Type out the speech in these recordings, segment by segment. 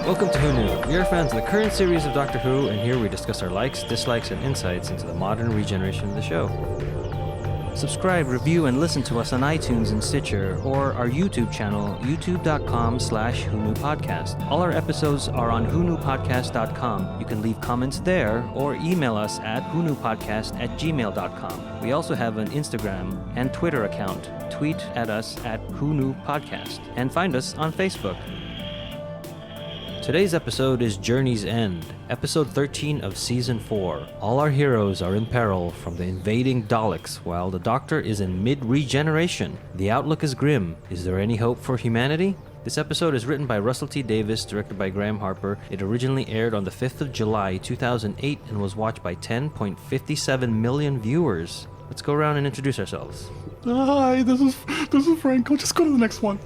Welcome to Who Knew. We are fans of the current series of Doctor Who, and here we discuss our likes, dislikes, and insights into the modern regeneration of the show. Subscribe, review, and listen to us on iTunes and Stitcher, or our YouTube channel, youtube.com/WhoKnewPodcast. All our episodes are on whoknewpodcast.com. You can leave comments there, or email us at whoknewpodcast@gmail.com. We also have an Instagram and Twitter account. Tweet at us at whoknewpodcast, and find us on Facebook. Today's episode is Journey's End, episode 13 of season 4. All our heroes are in peril from the invading Daleks, while the Doctor is in mid-regeneration. The outlook is grim. Is there any hope for humanity? This episode is written by Russell T. Davis, directed by Graham Harper. It originally aired on the 5th of July, 2008, and was watched by 10.57 million viewers. Let's go around and introduce ourselves. Hi, this is Frank. I'll just go to the next one.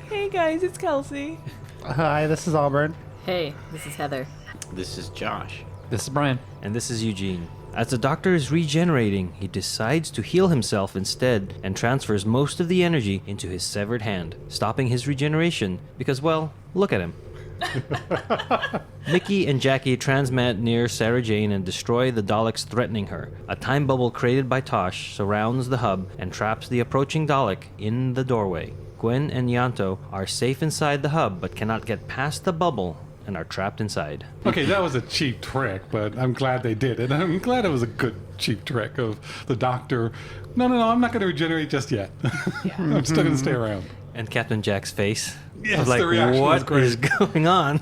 Hey guys, it's Kelsey. Hi, this is Auburn. Hey, this is Heather. This is Josh. This is Brian. And this is Eugene. As the Doctor is regenerating, he decides to heal himself instead and transfers most of the energy into his severed hand, stopping his regeneration because, well, look at him. Mickey and Jackie transmat near Sarah Jane and destroy the Daleks threatening her. A time bubble created by Tosh surrounds the hub and traps the approaching Dalek in the doorway. Gwen and Ianto are safe inside the hub but cannot get past the bubble and are trapped inside. Okay, that was a cheap trick, but I'm glad they did it. I'm glad it was a good cheap trick of the Doctor. No, I'm not going to regenerate just yet. I'm still going to stay around. And Captain Jack's face. Yes, was like, the reaction was what great. is going on?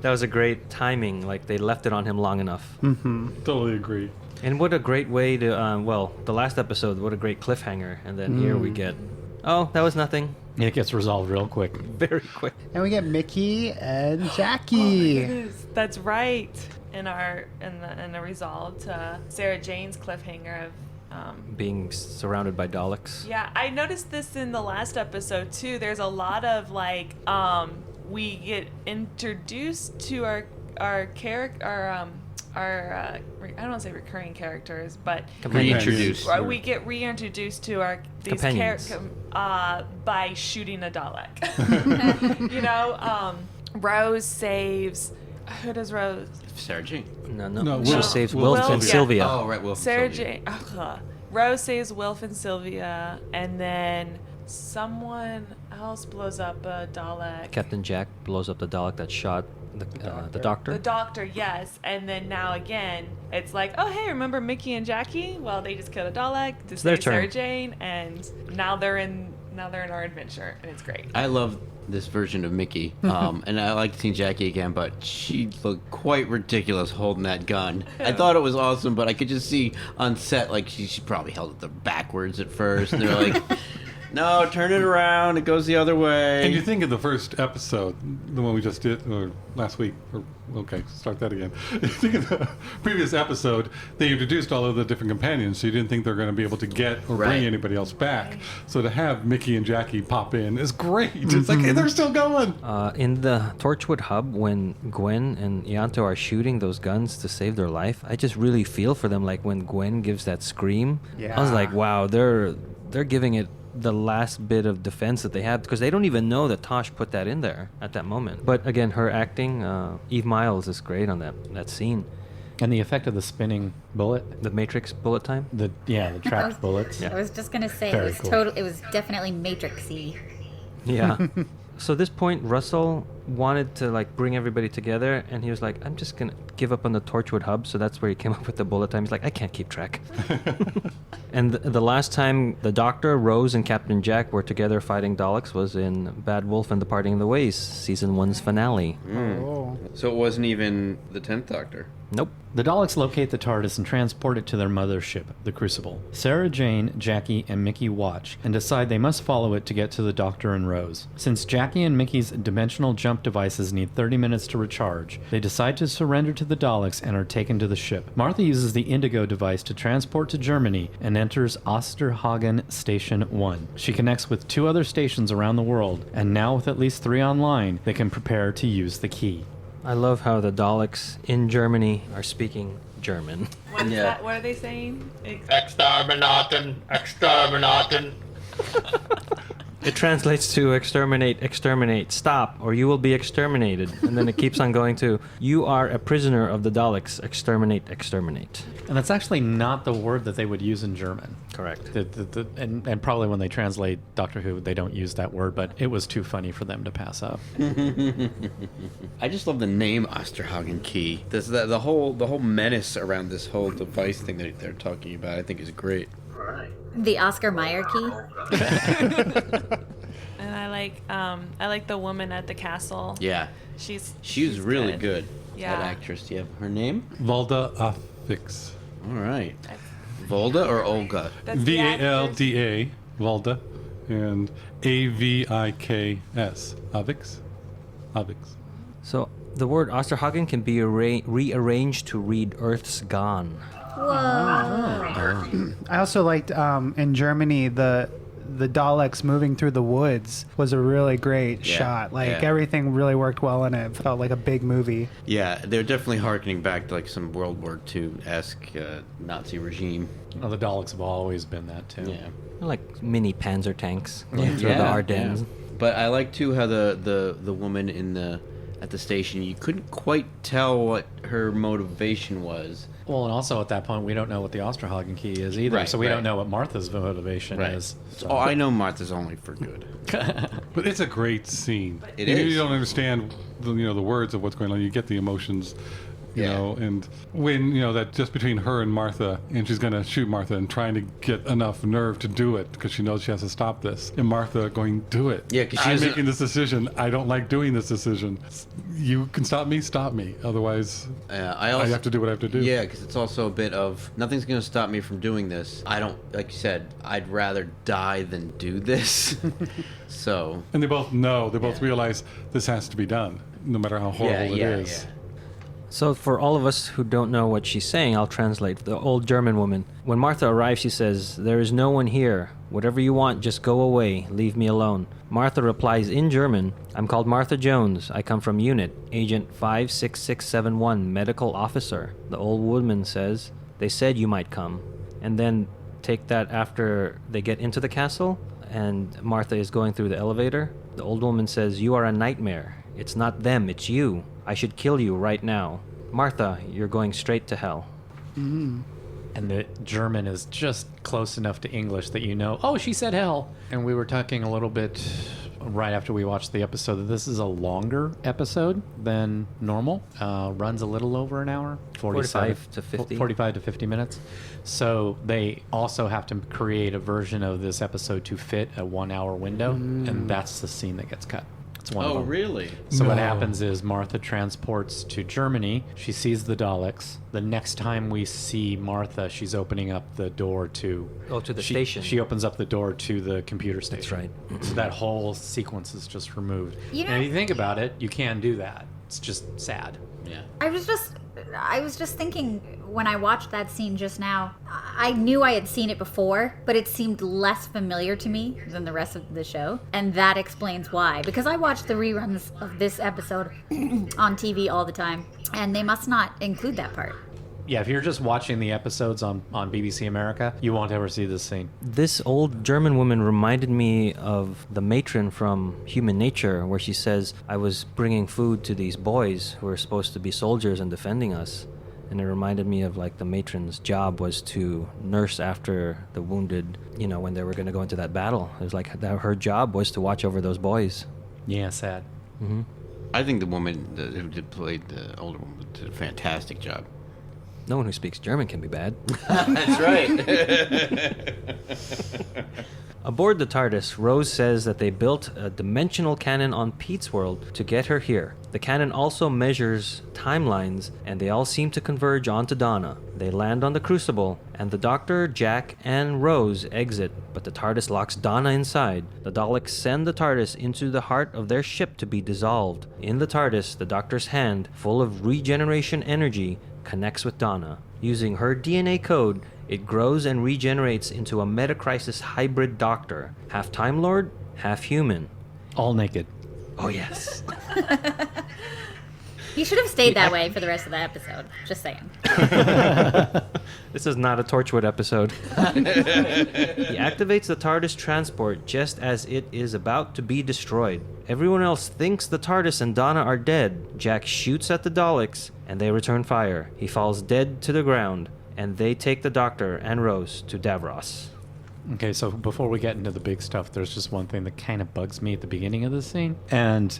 That was a great timing. Like, they left it on him long enough. Totally agree. And what a great way to, the last episode, what a great cliffhanger. And then here we get, oh, that was nothing. It gets resolved real quick. Very quick. And we get Mickey and Jackie. That's right. In the resolve to Sarah Jane's cliffhanger of Being surrounded by Daleks. yeah, I noticed this in the last episode too. There's a lot of we get introduced to our character, I don't want to say recurring characters, but Reintroduced. we get reintroduced to these Companions. by shooting a Dalek. Rose saves. Who does Rose? Sarah Jane. No. Will. She saves Will. Wilf and Yeah. Sylvia. Oh, right, Will. Sarah Jane. Rose saves Wilf and Sylvia, and then someone else blows up a Dalek. Captain Jack blows up the Dalek that shot the Doctor. The Doctor, yes. And then now again, it's like, oh, hey, remember Mickey and Jackie? Well, they just killed a Dalek to their save Sarah turn. Jane, and now they're in our adventure, and it's great. I love this version of Mickey, and I like seeing Jackie again, but she looked quite ridiculous holding that gun. I thought it was awesome, but I could just see on set, like, she probably held it backwards at first, and they're like, no, turn it around, it goes the other way. And you think of the first episode, the one we just did, or last week, start that again. You think of the previous episode, they introduced all of the different companions, so you didn't think they're going to be able to get or bring anybody else back. So to have Mickey and Jackie pop in is great. It's like, hey, they're still going. In the Torchwood hub, when Gwen and Ianto are shooting those guns to save their life, I just really feel for them. Like when Gwen gives that scream, I was like, wow, they're giving it the last bit of defense that they have, because they don't even know that Tosh put that in there at that moment. But again, her acting, Eve Miles is great on that scene. And the effect of the spinning bullet. The Matrix bullet time. The trapped bullets. I was just gonna say Very it was cool. It was definitely Matrix-y. Yeah. So at this point, Russell wanted to bring everybody together, and he was like, I'm just gonna give up on the Torchwood hub. So that's where he came up with the bullet time. He's like, I can't keep track. And the last time the Doctor, Rose, and Captain Jack were together fighting Daleks was in Bad Wolf and the Parting of the Ways, season 1's finale. So it wasn't even the 10th Doctor. Nope. The Daleks locate the Tardis and transport it to their mothership, the Crucible. Sarah Jane, Jackie, and Mickey watch and decide they must follow it to get to the Doctor and Rose. Since Jackie and Mickey's dimensional jump devices need 30 minutes to recharge, they decide to surrender to the Daleks and are taken to the ship. Martha uses the Indigo device to transport to Germany and enters Osterhagen Station 1. She connects with 2 other stations around the world, and now with at least 3 online, they can prepare to use the key. I love how the Daleks in Germany are speaking German. What is that? What are they saying? Exterminaten. It translates to exterminate, exterminate, stop, or you will be exterminated. And then it keeps on going to, you are a prisoner of the Daleks, exterminate, exterminate. And that's actually not the word that they would use in German. Correct. And probably when they translate Doctor Who, they don't use that word, but it was too funny for them to pass up. I just love the name Osterhagen key. The whole menace around this whole device thing that they're talking about, I think, is great. The Oscar Mayer key. And I like the woman at the castle. Yeah, She's really good. Yeah. That actress. Do you have her name? Valda Afix. All right. Volda or Olga? That's the actress. Valda, Valda, and Aviks. Avix. So the word Osterhagen can be rearranged to read Earth's Gone. Whoa. I also liked in Germany the Daleks moving through the woods was a really great shot. Like everything really worked well in it. It felt like a big movie. Yeah, they're definitely harkening back to like some World War II-esque Nazi regime. Well, the Daleks have always been that, too. Yeah. Like mini panzer tanks going through the Ardennes. Yeah. But I like too how the woman at the station, you couldn't quite tell what her motivation was. Well, and also at that point, we don't know what the Osterhagen key is either, Right, so we right. don't know what Martha's motivation is. So. Oh, I know Martha's only for good. But it's a great scene. It You is. don't understand the words of what's going on. You get the emotions, you Yeah. know, and when, that just between her and Martha, and she's going to shoot Martha and trying to get enough nerve to do it because she knows she has to stop this. And Martha going, do it. Yeah, 'cause she I'm doesn't- making this decision. I don't like doing this decision. You can stop me. Otherwise, I I have to do what I have to do. Yeah, because it's also a bit of nothing's going to stop me from doing this. I don't, like you said, I'd rather die than do this. So. And they both know, they both realize this has to be done, no matter how horrible it is. So for all of us who don't know what she's saying, I'll translate. The old German woman. When Martha arrives, she says, "There is no one here. Whatever you want, just go away. Leave me alone." Martha replies in German, "I'm called Martha Jones. I come from Unit, Agent 56671, Medical Officer." The old woman says, "They said you might come." And then take that after they get into the castle, and Martha is going through the elevator. The old woman says, "You are a nightmare. It's not them, it's you. I should kill you right now. Martha, you're going straight to hell." And the German is just close enough to English that you know, oh, she said hell. And we were talking a little bit right after we watched the episode that this is a longer episode than normal. Runs a little over an hour. 45 to 50. 45 to 50 minutes. So they also have to create a version of this episode to fit a 1 hour window. And that's the scene that gets cut. It's one of Oh, them. really? So what No. happens is Martha transports to Germany. She sees the Daleks. The next time we see Martha, she's opening up the door to... Oh, to the she, station. She opens up the door to the computer station. That's right. So that whole sequence is just removed. You know- and if you think about it, you can do that. It's just sad. Yeah. I was just thinking when I watched that scene just now, I knew I had seen it before, but it seemed less familiar to me than the rest of the show. And that explains why. Because I watch the reruns of this episode on TV all the time, and they must not include that part. Yeah, if you're just watching the episodes on BBC America, you won't ever see this scene. This old German woman reminded me of the matron from Human Nature, where she says, "I was bringing food to these boys who were supposed to be soldiers and defending us." And it reminded me of like the matron's job was to nurse after the wounded, when they were going to go into that battle. It was like her job was to watch over those boys. Yeah, sad. I think the woman who played the older woman did a fantastic job. No one who speaks German can be bad. That's right. Aboard the Tardis, Rose says that they built a dimensional cannon on Pete's world to get her here. The cannon also measures timelines, and they all seem to converge onto Donna. They land on the Crucible, and the Doctor, Jack, and Rose exit, but the Tardis locks Donna inside. The Daleks send the Tardis into the heart of their ship to be dissolved. In the Tardis, the Doctor's hand, full of regeneration energy, connects with Donna. Using her DNA code, it grows and regenerates into a Metacrisis hybrid Doctor, half Time Lord, half human. All naked. Oh yes. He should have stayed that way for the rest of the episode. Just saying. This is not a Torchwood episode. He activates the TARDIS transport just as it is about to be destroyed. Everyone else thinks the TARDIS and Donna are dead. Jack shoots at the Daleks, and they return fire. He falls dead to the ground, and they take the Doctor and Rose to Davros. Okay, so before we get into the big stuff, there's just one thing that kind of bugs me at the beginning of this scene. And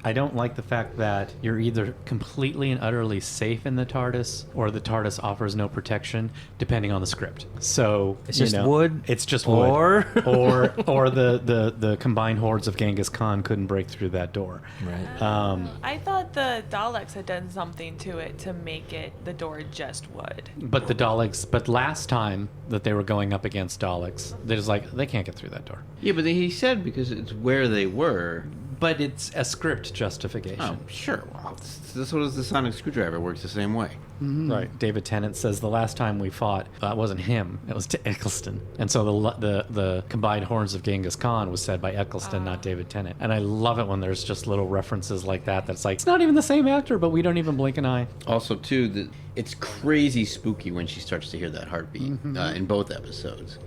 I don't like the fact that you're either completely and utterly safe in the TARDIS or the TARDIS offers no protection, depending on the script. So, It's just wood? It's just Or- wood. Or the combined hordes of Genghis Khan couldn't break through that door. Right. I thought the Daleks had done something to it to make it the door just wood. But last time that they were going up against Daleks, they can't get through that door. Yeah, but he said because it's where they were. But it's a script justification. Oh, sure. Well, this was the sonic screwdriver works the same way. Right. David Tennant says the last time we fought, it wasn't him. It was to Eccleston. And so the combined horns of Genghis Khan was said by Eccleston, not David Tennant. And I love it when there's just little references like that. That's like, it's not even the same actor, but we don't even blink an eye. Also, too, it's crazy spooky when she starts to hear that heartbeat in both episodes.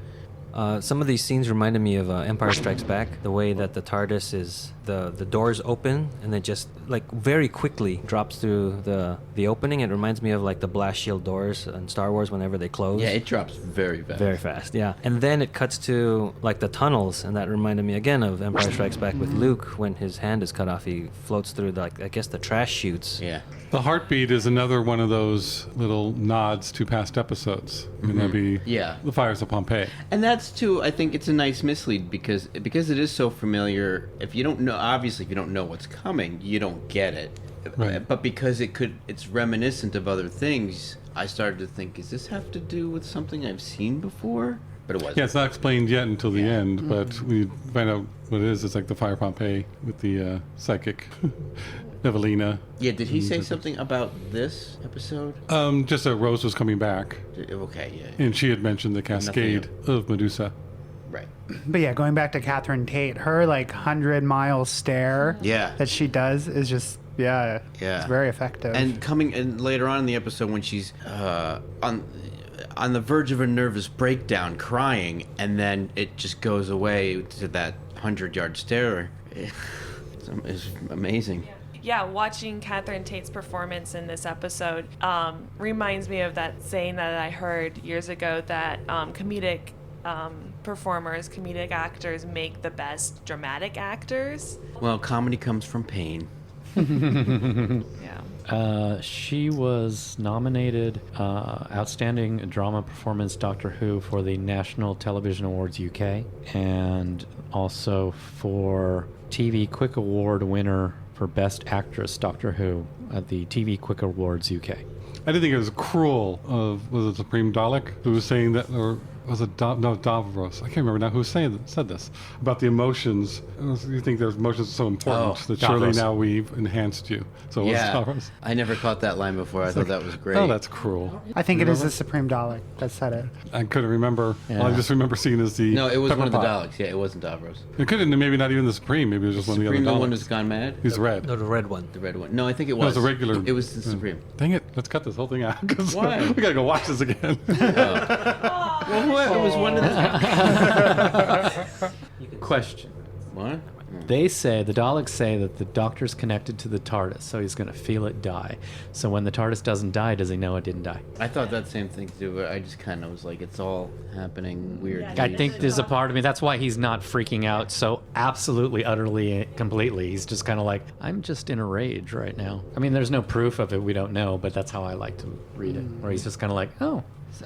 Some of these scenes reminded me of Empire Strikes Back. The way that the TARDIS is, the doors open and it just like very quickly drops through the opening. It reminds me of like the blast shield doors in Star Wars whenever they close. Yeah, it drops very fast. Very fast, yeah. And then it cuts to like the tunnels, and that reminded me again of Empire Strikes Back with Luke when his hand is cut off. He floats through I guess the trash chutes. Yeah. The heartbeat is another one of those little nods to past episodes. I mean, that'd be the fires of Pompeii. And that's too, I think it's a nice mislead because it is so familiar. If you don't know, obviously, if you don't know what's coming, you don't get it. Right. But because it's reminiscent of other things, I started to think, does this have to do with something I've seen before? But it wasn't. Yeah, it's not explained yet until the end, but we find out what it is. It's like the fire of Pompeii with the psychic Evelina. Yeah, did he say something about this episode? Just that Rose was coming back, Okay, yeah. and she had mentioned the cascade of Medusa. Right. But yeah, going back to Catherine Tate, her like 100-mile stare that she does is just it's very effective. And later on in the episode when she's on the verge of a nervous breakdown, crying, and then it just goes away to that 100-yard stare. It's amazing. Yeah, watching Catherine Tate's performance in this episode reminds me of that saying that I heard years ago that comedic performers, comedic actors make the best dramatic actors. Well, comedy comes from pain. Yeah. She was nominated Outstanding Drama Performance Doctor Who for the National Television Awards UK, and also for TV Quick Award winner for Best Actress Doctor Who at the TV Quick Awards UK. I didn't think it was cruel of, was it Supreme Dalek who was saying that, or was it Davros? I can't remember now who said this about the emotions. You think those emotions are so important that surely Davros. now we've enhanced you. So it was Davros. I never caught that line before. I thought that was great. Oh, that's cruel. I think it is the Supreme Dalek that said it. I couldn't remember. Yeah. All I just remember seeing is the No, it was one of the Pepperpot. Daleks. Yeah, it wasn't Davros. It couldn't, maybe not even the Supreme. Maybe it was just one of the Supreme, other the Daleks. one who's gone mad? He's red. No, the red one. The red one. No, I think it No, was. it's a regular. It was the Supreme. Dang it! Let's cut this whole thing out because Why? we gotta go watch this again. Well, what? It was one of the... Question. What? The Daleks say that the Doctor's connected to the TARDIS, so he's going to feel it die. So when the TARDIS doesn't die, does he know it didn't die? I thought that same thing too, but I just kind of was like, it's all happening weird. I think there's a part of me, that's why he's not freaking out so absolutely, utterly, completely. He's just kind of like, I'm just in a rage right now. I mean, there's no proof of it, we don't know, but that's how I like to read it, where he's just kind of like, oh.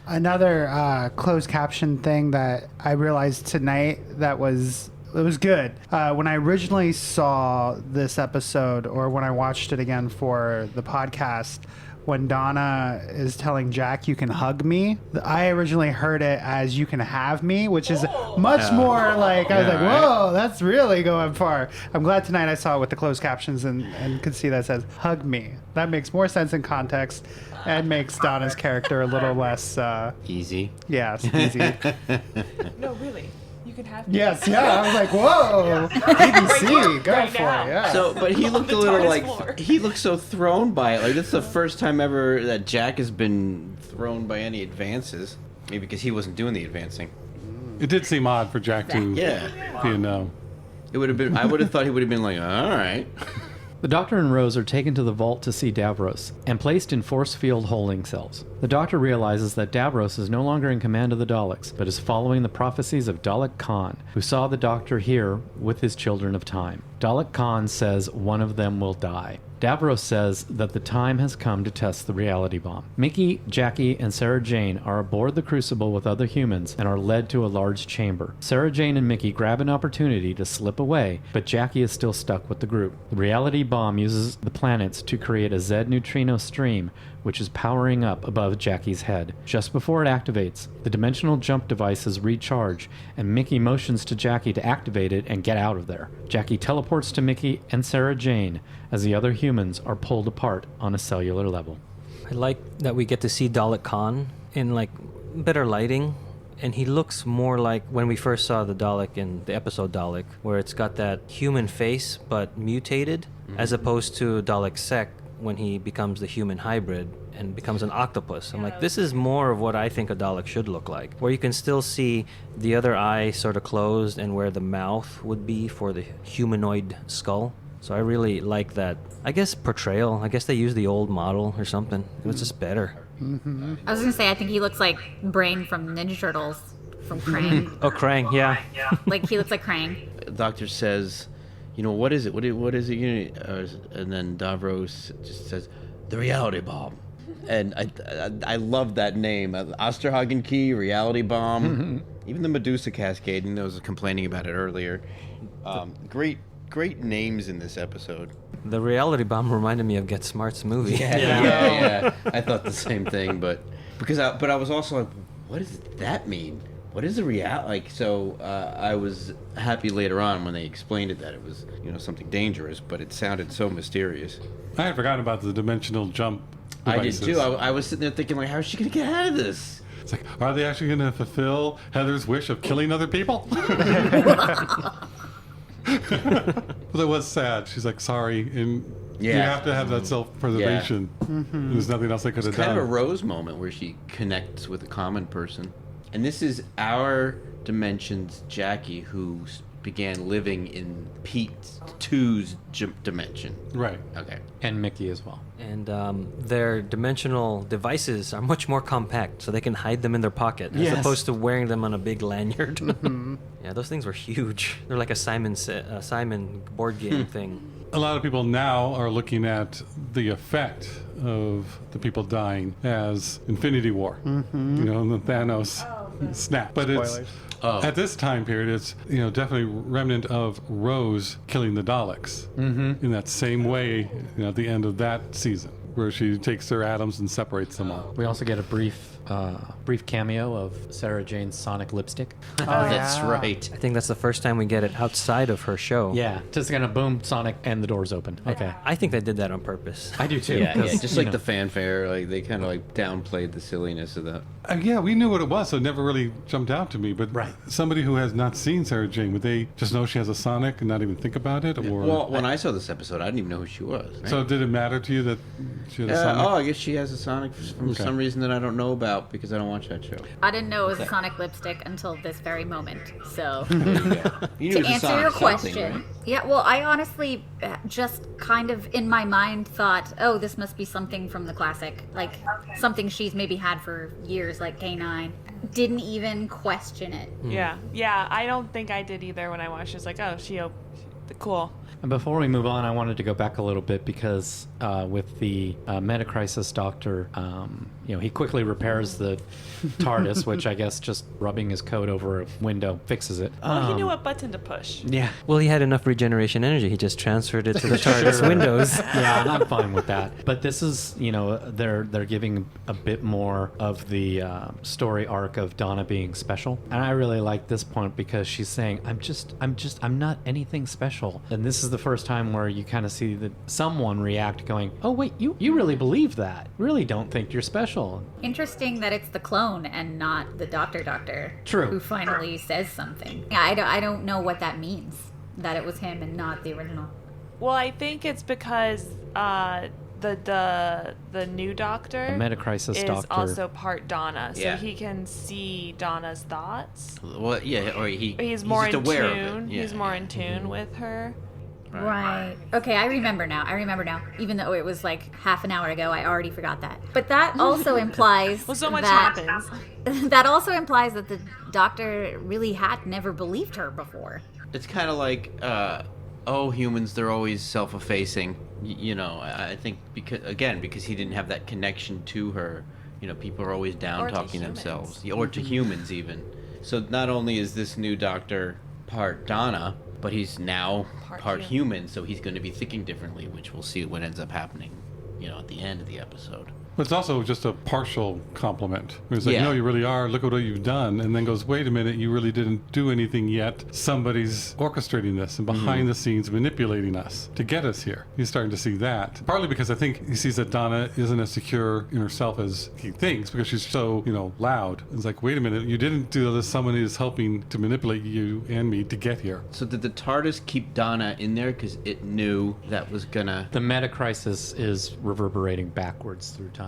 Another closed caption thing that I realized tonight it was good. When I originally saw this episode, or when I watched it again for the podcast, when Donna is telling Jack, "You can hug me," I originally heard it as "You can have me," which is much more like, I was like, whoa, that's really going far. I'm glad tonight I saw it with the closed captions and could see that it says "hug me." That makes more sense in context and makes Donna's character a little less Easy. easy. No, really. You can have. Yes, yeah. I was like, whoa. BBC, go Right for now. it. Yeah. So, but he looked the a little TARDIS like floor. he looked so thrown by it. Like this is the first time ever that Jack has been thrown by any advances. Maybe because he wasn't doing the advancing. It did seem odd for Jack to Yeah, be a no. it would have been. I would have thought he would have been like, all right. The Doctor and Rose are taken to the vault to see Davros and placed in force field holding cells. The Doctor realizes that Davros is no longer in command of the Daleks, but is following the prophecies of Dalek Khan, who saw the Doctor here with his children of time. Dalek Khan says one of them will die. Davros says that the time has come to test the reality bomb. Mickey, Jackie, and Sarah Jane are aboard the Crucible with other humans and are led to a large chamber. Sarah Jane and Mickey grab an opportunity to slip away, but Jackie is still stuck with the group. The reality bomb uses the planets to create a Z neutrino stream, which is powering up above Jackie's head. Just before it activates, the dimensional jump devices recharge, and Mickey motions to Jackie to activate it and get out of there. Jackie teleports to Mickey and Sarah Jane as the other humans are pulled apart on a cellular level. I like that we get to see Dalek Khan in like better lighting, and he looks more like when we first saw the Dalek in the episode Dalek, where it's got that human face but mutated, as opposed to Dalek Sec when he becomes the human hybrid and becomes an octopus. I'm like, this is more of what I think a Dalek should look like, where you can still see the other eye sort of closed and where the mouth would be for the humanoid skull. So I really like that, I guess, portrayal. I guess they used the old model or something. It was just better. I was gonna say, I think he looks like Brain from Ninja Turtles, from Krang. Oh, Krang, yeah. Like, he looks like Krang. The Doctor says, you know, what is it? What is it? And then Davros just says, the reality bomb. And I love that name. Osterhagen Key, reality bomb. Even the Medusa Cascade, and I was complaining about it earlier. Great names in this episode. The reality bomb reminded me of Get Smart's movie. Yeah. I thought the same thing, but I was also like, what does that mean? What is the reality? Like, so I was happy later on when they explained it that it was, you know, something dangerous, but it sounded so mysterious. I had forgotten about the dimensional jump devices. I did too. I was sitting there thinking, like, how is she going to get out of this? It's like, are they actually going to fulfill Heather's wish of killing other people? Well, it was sad. She's like, sorry, and you have to have that self-preservation. There's nothing else they could have It's kind done. of a Rose moment where she connects with a common person. And this is our dimension's Jackie, who began living in Pete 2's dimension. Right. Okay. And Mickey as well. And their dimensional devices are much more compact, so they can hide them in their pocket as opposed to wearing them on a big lanyard. Yeah, those things were huge. They're like a Simon board game thing. A lot of people now are looking at the effect of the people dying as Infinity War. You know, the Thanos snap. But it's at this time period, it's, you know, definitely remnant of Rose killing the Daleks in that same way, you know, at the end of that season, where she takes their atoms and separates them all. We also get a brief cameo of Sarah Jane's Sonic lipstick. That's right. I think that's the first time we get it outside of her show. Yeah, just gonna boom, Sonic, and the doors open. Okay. I think they did that on purpose. I do too. Yeah, 'cause, just you like know, the fanfare, like they kind of like downplayed the silliness of that. Yeah, we knew what it was, so it never really jumped out to me. But somebody who has not seen Sarah Jane, would they just know she has a Sonic and not even think about it? Or Well, when I saw this episode, I didn't even know who she was. Right? so did it matter to you that she had a Sonic? I guess she has a Sonic for some reason that I don't know about because I don't watch that show. I didn't know it was a Sonic lipstick until this very moment. So, You knew to it was a answer Sonic your something, question, right? yeah, well, I honestly just kind of in my mind thought, oh, this must be something from the classic, like something she's maybe had for years, like K9. Didn't even question it. Yeah. I don't think I did either when I watched it. It's like, oh, cool. And before we move on, I wanted to go back a little bit because with the Metacrisis Doctor, he quickly repairs the TARDIS, which I guess just rubbing his coat over a window fixes it. Well, he knew what button to push. Yeah. Well, he had enough regeneration energy. He just transferred it to the TARDIS windows. Yeah, I'm fine with that. But this is, they're giving a bit more of the story arc of Donna being special, and I really like this point because she's saying, I'm not anything special, and this is the the first time where you kind of see someone react going, oh, wait, you really believe that. Really don't think you're special. Interesting that it's the clone and not the Doctor True. who finally says something. Yeah, I don't know what that means, that it was him and not the original. Well, I think it's because the new Doctor, The Metacrisis is Doctor. also part Donna, so Yeah. he can see Donna's thoughts. Well, yeah, or He's more just in aware tune. of it. Yeah. He's more in tune with her. Right. Okay, I remember now. Even though it was like half an hour ago, I already forgot that. But that also implies Well, so much that, happens. that also implies that the Doctor really had never believed her before. It's kind of like, humans, they're always self-effacing. You know, I think because he didn't have that connection to her, you know, people are always down Or to talking humans. themselves. Or to humans even. So not only is this new Doctor part Donna, but he's now part human, so he's going to be thinking differently, which we'll see what ends up happening, you know, at the end of the episode. But it's also just a partial compliment. It's like, Yeah. no, you really are. Look at what you've done. And then goes, wait a minute, you really didn't do anything yet. Somebody's orchestrating this and behind the scenes manipulating us to get us here. He's starting to see that. Partly because I think he sees that Donna isn't as secure in herself as he thinks because she's so, loud. It's like, wait a minute, you didn't do this. Someone is helping to manipulate you and me to get here. So did the TARDIS keep Donna in there because it knew that was gonna... The Metacrisis is reverberating backwards through time.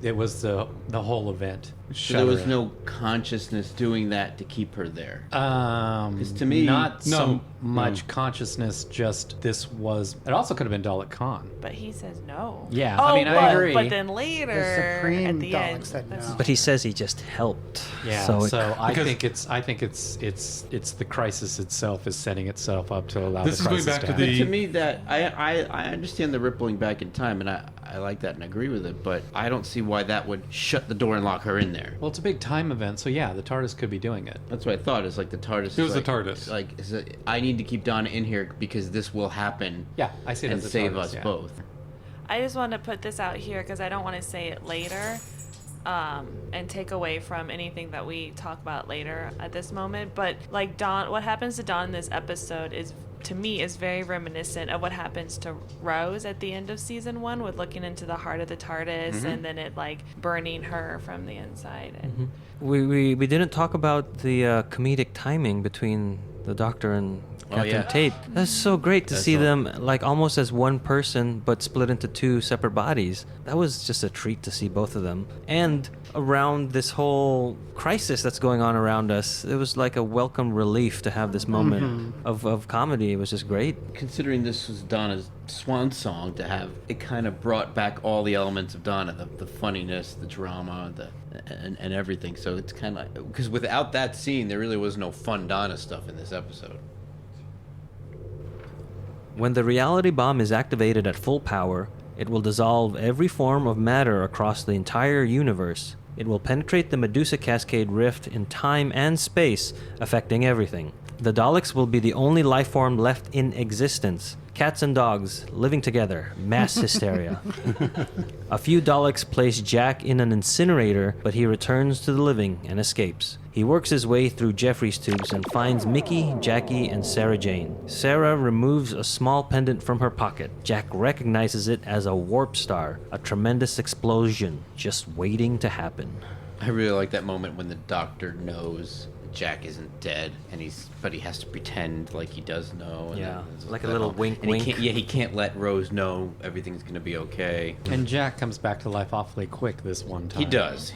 It was the whole event. So there was no consciousness doing that to keep her there. To me- not so No. much consciousness. Just this was. It also could have been Dalek Khan. But he says no. Yeah, Oh, I mean, I but, agree. But then later, The Supreme at the Dalek end, said that's- no. But he says he just helped. Yeah. So, So, I because- think it's the crisis itself is setting itself up to allow This the is going crisis back to happen. the- To me, that I understand the rippling back in time, and I like that and agree with it, but I don't see why that would shut the door and lock her in there. Well, it's a big time event, so yeah, the TARDIS could be doing it. That's what I thought. Is like the TARDIS. It was is the like, TARDIS. Like, I need to keep Donna in here because this will happen. Yeah, I see it and as a save TARDIS, us yeah. both. I just want to put this out here because I don't want to say it later and take away from anything that we talk about later at this moment. But like Dawn, what happens to Dawn in this episode is, to me, is very reminiscent of what happens to Rose at the end of season 1 with looking into the heart of the TARDIS and then it like burning her from the inside. And we didn't talk about the comedic timing between the Doctor and Captain yeah. Tate. That's so great to That's see all. them like almost as one person, but split into two separate bodies. That was just a treat to see both of them. And around this whole crisis that's going on around us, it was like a welcome relief to have this moment of comedy. It was just great. Considering this was Donna's swan song, to have it kind of brought back all the elements of Donna, the funniness, the drama, and everything. So it's kind of like, because without that scene, there really was no fun Donna stuff in this episode. When the reality bomb is activated at full power, it will dissolve every form of matter across the entire universe. It will penetrate the Medusa Cascade rift in time and space, affecting everything. The Daleks will be the only life form left in existence. Cats and dogs living together, mass hysteria. A few Daleks place Jack in an incinerator, but he returns to the living and escapes. He works his way through Jeffrey's tubes and finds Mickey, Jackie, and Sarah Jane. Sarah removes a small pendant from her pocket. Jack recognizes it as a warp star, a tremendous explosion just waiting to happen. I really like that moment when the Doctor knows Jack isn't dead, but he has to pretend like he does know. And Yeah, then it's like a little wink, and wink. He can't let Rose know everything's gonna be okay. And Jack comes back to life awfully quick this one time. He does.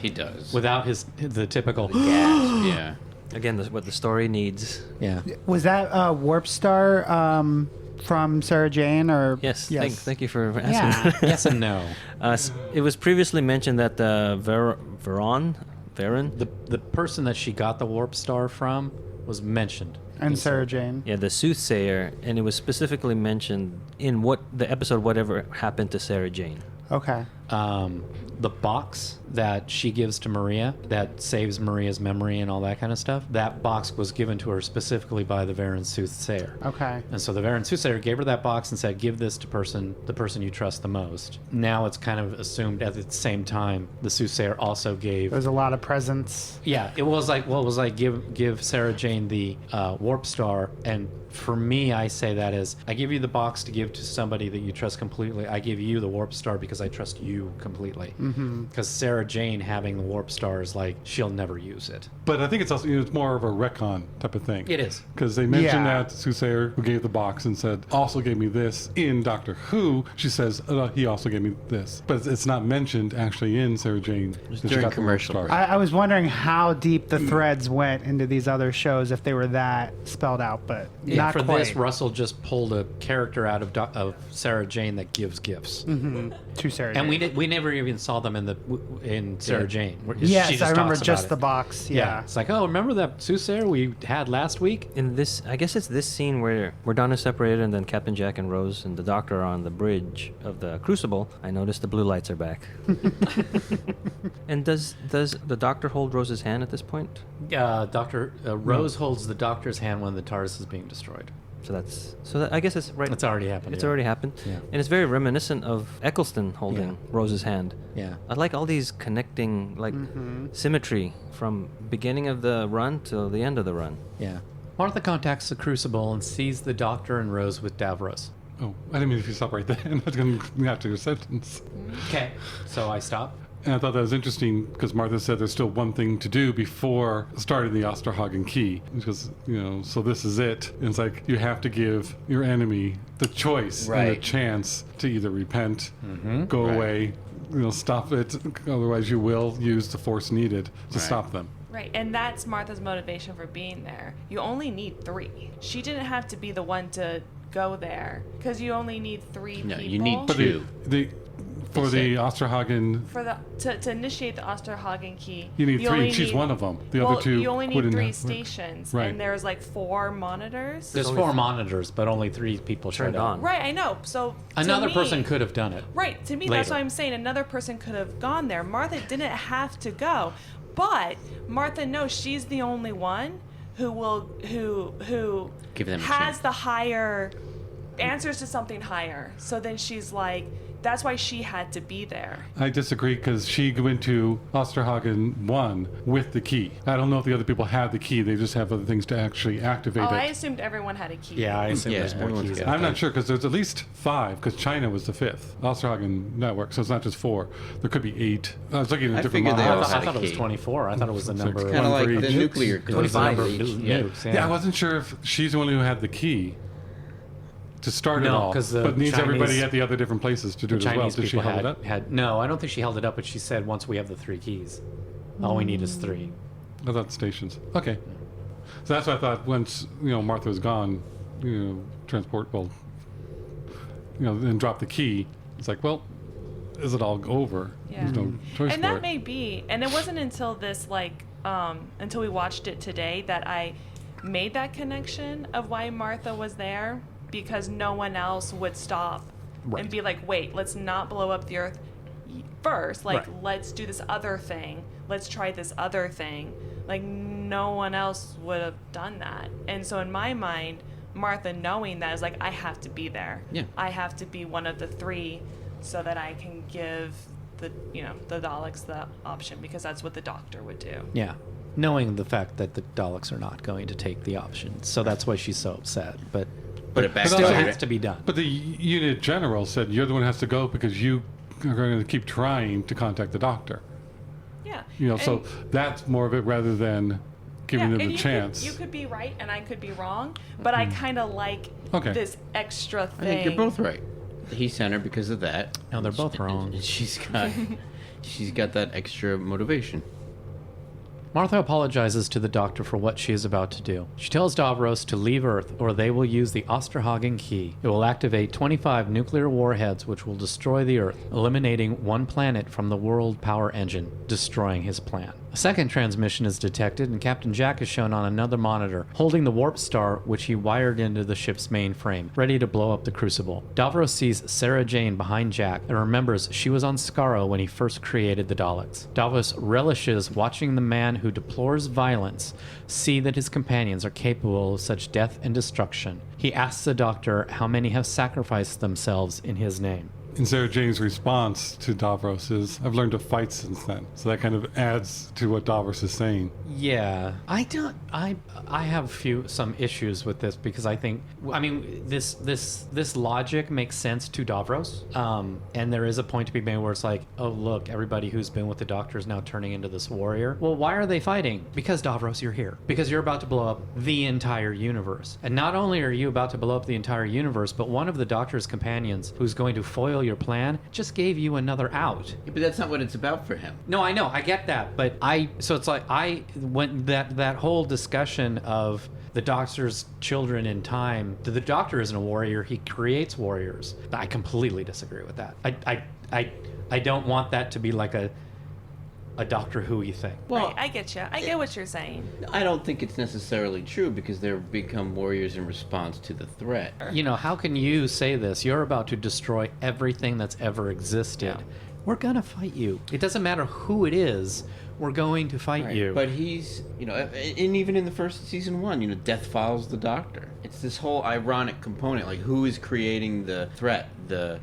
Without the typical Gasp, yeah. Again, what the story needs. yeah. Was that Warp Star from Sarah Jane or Yes, Yes. Thank you for asking. Yeah. Yes and no. It was previously mentioned that Veron, The person that she got the warp star from was mentioned. and Sarah Jane. yeah, the soothsayer, and it was specifically mentioned in the episode Whatever Happened to Sarah Jane. Okay. the box that she gives to Maria that saves Maria's memory and all that kind of stuff, that box was given to her specifically by the Varen Soothsayer. Okay. And so the Varen Soothsayer gave her that box and said, give this to the person you trust the most. Now it's kind of assumed at the same time the Soothsayer also gave... There's a lot of presents. Yeah, it was like give Sarah Jane the warp star, and for me, I say that as I give you the box to give to somebody that you trust completely. I give you the warp star because I trust you completely. Because Sarah Jane having the warp star is like she'll never use it. But I think it's also it's more of a retcon type of thing. It is. Because they mentioned Yeah. that Soothsayer, who gave the box and said, also gave me this in Doctor Who, she says, he also gave me this. But it's not mentioned actually in Sarah Jane. that she during got the warp commercial star. break. I was wondering how deep the threads went into these other shows if they were that spelled out, but not for quite. this, Russell just pulled a character out of Sarah Jane that gives gifts, To Sarah and Jane. we never even saw them in Sarah Jane. She Yes, just I remember talks just about the it. box. Yeah. It's like, oh, remember that Soothsayer we had last week? In this, I guess it's this scene where Donna's separated and then Captain Jack and Rose and the Doctor are on the bridge of the Crucible. I noticed the blue lights are back. And does the Doctor hold Rose's hand at this point? Doctor Rose holds the Doctor's hand when the TARDIS is being destroyed. So I guess it's right. It's already happened. It's yeah. already happened. Yeah. And it's very reminiscent of Eccleston holding Yeah. Rose's hand. Yeah. I like all these connecting, like, symmetry from beginning of the run to the end of the run. Yeah. Martha contacts the Crucible and sees the Doctor and Rose with Davros. Oh, I didn't mean if you stop right there. I was going to after your sentence. Okay. So I stop. And I thought that was interesting because Martha said there's still one thing to do before starting the Osterhagen key. Because, so this is it. And it's like you have to give your enemy the choice and the Right. chance to either repent, go away, stop it. Otherwise, you will use the force needed to Right. stop them. Right, and that's Martha's motivation for being there. You only need 3. She didn't have to be the one to go there because you only need 3 No, people. you need But two. for That's the it. Osterhagen, For to initiate the Osterhagen key. you need 3. only She's need- one of them. The well, other 2 you only need wouldn't 3 have- stations, Right. and there's like 4 monitors. There's only 4 th- monitors, but only 3 people Turned showed up. on. Right, I know. So to Another me- person could have done it. Right, to me, later. that's why I'm saying another person could have gone there. Martha didn't have to go, but Martha knows she's the only one who will who Give them a has chance. the higher answers to something higher. So then she's like, that's why she had to be there. I disagree because she went to Osterhagen 1 with the key. I don't know if the other people have the key. They just have other things to actually activate Oh, I it. assumed everyone had a key. Yeah, I assume Yeah, there's more everyone's keys. got out I'm there. not sure because there's at least 5 because China was the 5th. Osterhagen network, so it's not just 4. There could be 8. I was looking at I different figured they I all models. thought, I had a thought it was key. 24. I thought it was the number. Kind Kind of One like for the each. nuclear It was the code. number of Each- nukes. Yeah, I wasn't sure if she's the one who had the key to start it No, all, 'cause the but needs Chinese- everybody at the other different places to do The it as well. Chinese Did she people hold it up? had no. I don't think she held it up, but she said once we have the 3 keys, all we need is 3. I thought stations. Okay. So that's what I thought once, Martha was gone, transport, and drop the key. It's like, well, is it all over? Yeah. There's no choice And for that it. may be, and it wasn't until this until we watched it today that I made that connection of why Martha was there, because no one else would stop Right. and be like, wait, let's not blow up the earth first, like Right. let's do this other thing, let's try this other thing. Like no one else would have done that. And so in my mind, Martha knowing that is like, I have to be there. Yeah. I have to be one of the 3 so that I can give the Daleks the option, because that's what the Doctor would do. Yeah, knowing the fact that the Daleks are not going to take the option, so that's why she's so upset. But But it But still also- backfired. has to be done. But the unit general said you're the one who has to go because you are going to keep trying to contact the doctor. Yeah. So And- that's more of it rather than giving them and the chance. You could be right and I could be wrong, but I kind of like Okay. this extra I thing. think you're both right. He sent her because of that. No, they're both wrong. And she's got that extra motivation. Martha apologizes to the Doctor for what she is about to do. She tells Davros to leave Earth or they will use the Osterhagen key. It will activate 25 nuclear warheads which will destroy the Earth, eliminating one planet from the world power engine, destroying his plan. A second transmission is detected, and Captain Jack is shown on another monitor, holding the warp star, which he wired into the ship's mainframe, ready to blow up the crucible. Davros sees Sarah Jane behind Jack and remembers she was on Skaro when he first created the Daleks. Davros relishes watching the man who deplores violence see that his companions are capable of such death and destruction. He asks the Doctor how many have sacrificed themselves in his name. And Sarah Jane's response to Davros is, I've learned to fight since then. So that kind of adds to what Davros is saying. Yeah, I have some issues with this because I think, this logic makes sense to Davros, and there is a point to be made where it's like, oh look, everybody who's been with the Doctor is now turning into this warrior. Well, why are they fighting? Because Davros, you're here. Because you're about to blow up the entire universe. And not only are you about to blow up the entire universe, but one of the Doctor's companions who's going to foil your plan just gave you another out. Yeah, but that's not what it's about for him. No, I know, I get that, but when that whole discussion of the Doctor's children in time, the Doctor isn't a warrior, he creates warriors. I completely disagree with that. I don't want that to be like a Doctor Who-y thing. Well, right, I get you. I get what you're saying. I don't think it's necessarily true because they become warriors in response to the threat. You know, how can you say this? You're about to destroy everything that's ever existed. Yeah. We're gonna fight you. It doesn't matter who it is. We're going to fight Right. you. But he's, and even in the first season 1, death follows the Doctor. It's this whole ironic component, like who is creating the threat? The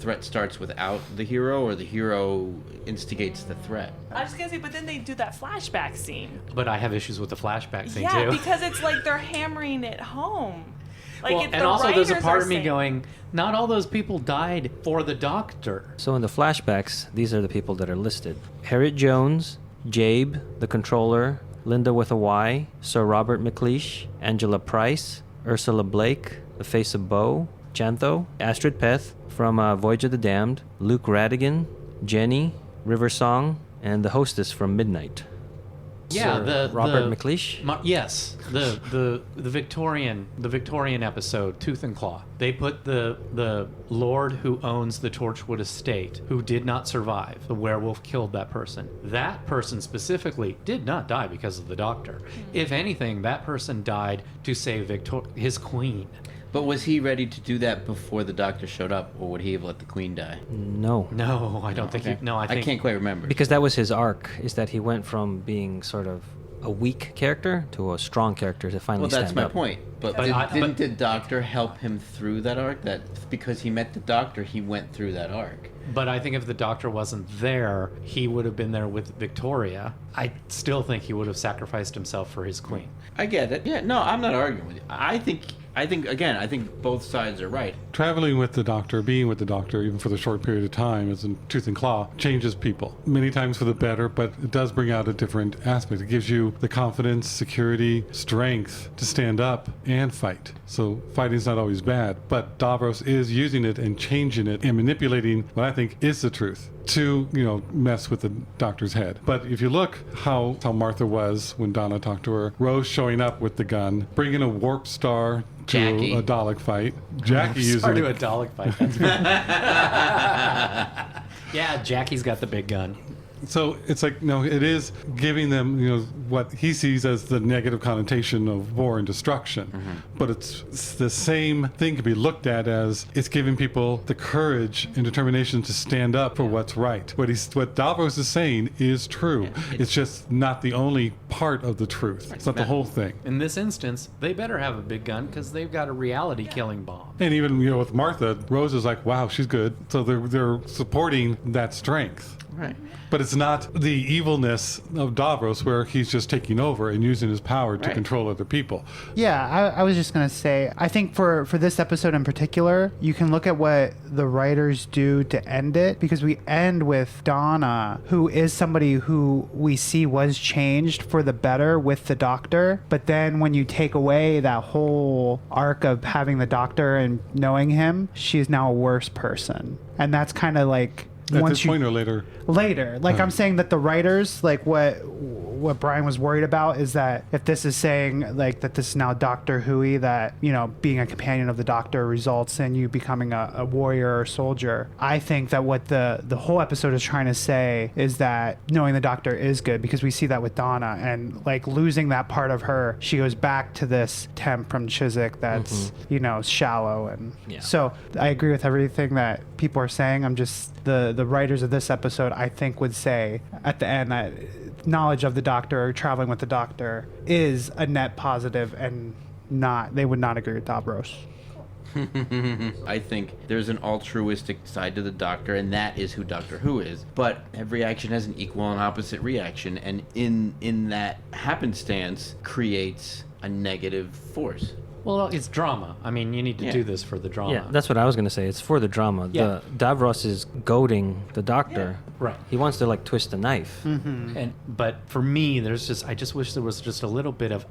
threat starts without the hero, or the hero instigates the threat. I was gonna say, but then they do that flashback scene. But I have issues with the flashback scene Yeah, too. because it's like they're hammering it home. Like Well, if and the also there's a writers part are of me saying- going, not all those people died for the Doctor. So in the flashbacks, these are the people that are listed: Harriet Jones, Jabe, the Controller, Linda with a Y, Sir Robert McLeish, Angela Price, Ursula Blake, The Face of Bo, Chantho, Astrid Peth from Voyage of the Damned, Luke Radigan, Jenny, River Song, and the hostess from Midnight. Yeah, Sir Robert McLeish. Yes, the Victorian episode, Tooth and Claw. They put the lord who owns the Torchwood estate, who did not survive. The werewolf killed that person. That person specifically did not die because of the Doctor. If anything, that person died to save his queen. But was he ready to do that before the Doctor showed up, or would he have let the Queen die? No. No, I don't think Okay. I think I can't quite remember. Because that was his arc, is that he went from being sort of a weak character to a strong character to finally Well, stand that's my up. point. But didn't the Doctor help him through that arc? That because he met the Doctor, he went through that arc. But I think if the Doctor wasn't there, he would have been there with Victoria. I still think he would have sacrificed himself for his queen. I get it. Yeah, no, I'm not arguing with you. I think both sides are right. Traveling with the Doctor, being with the Doctor, even for the short period of time, as in Tooth and Claw, changes people. Many times for the better, but it does bring out a different aspect. It gives you the confidence, security, strength to stand up and fight. So fighting's not always bad, but Davros is using it and changing it and manipulating what I think is the truth to, mess with the Doctor's head. But if you look how Martha was when Donna talked to her, Rose showing up with the gun, bringing a warp star to Jackie. a Dalek fight, Jackie using Sorry to it. a Dalek fight. That's yeah, Jackie's got the big gun. So it's like, it is giving them, what he sees as the negative connotation of war and destruction. Mm-hmm. But it's the same thing can be looked at as it's giving people the courage and determination to stand up for what's right. What Davros is saying is true. It's just not the only part of the truth. It's not the whole thing. In this instance, they better have a big gun because they've got a reality-killing bomb. And even, with Martha, Rose is like, wow, she's good. So they're supporting that strength. Right. But it's not the evilness of Davros where he's just taking over and using his power to Right. control other people. Yeah, I was just going to say, I think for this episode in particular, you can look at what the writers do to end it, because we end with Donna, who is somebody who we see was changed for the better with the Doctor. But then when you take away that whole arc of having the Doctor and knowing him, she's now a worse person. And that's kind of like... At once this you point or later? later, like I'm saying that the writers, like what what Brian was worried about is that if this is saying like that this is now Doctor Who-y, that, you know, being a companion of the Doctor results in you becoming a warrior or soldier. I think that what the whole episode is trying to say is that knowing the Doctor is good, because we see that with Donna, and like losing that part of her, she goes back to this temp from Chiswick that's, you know, shallow. And so I agree with everything that people are saying. I'm just, the writers of this episode, I think, would say at the end that knowledge of the Doctor or traveling with the Doctor is a net positive, and they would not agree with Davros. I think there's an altruistic side to the Doctor, and that is who Doctor Who is. But every action has an equal and opposite reaction, and in that happenstance creates a negative force. Well, it's drama. I mean, you need to do this for the drama. Yeah, that's what I was going to say. It's for the drama. Yeah. Davros is goading the Doctor. Yeah. Right. He wants to like twist the knife. But for me, I just wish there was just a little bit of,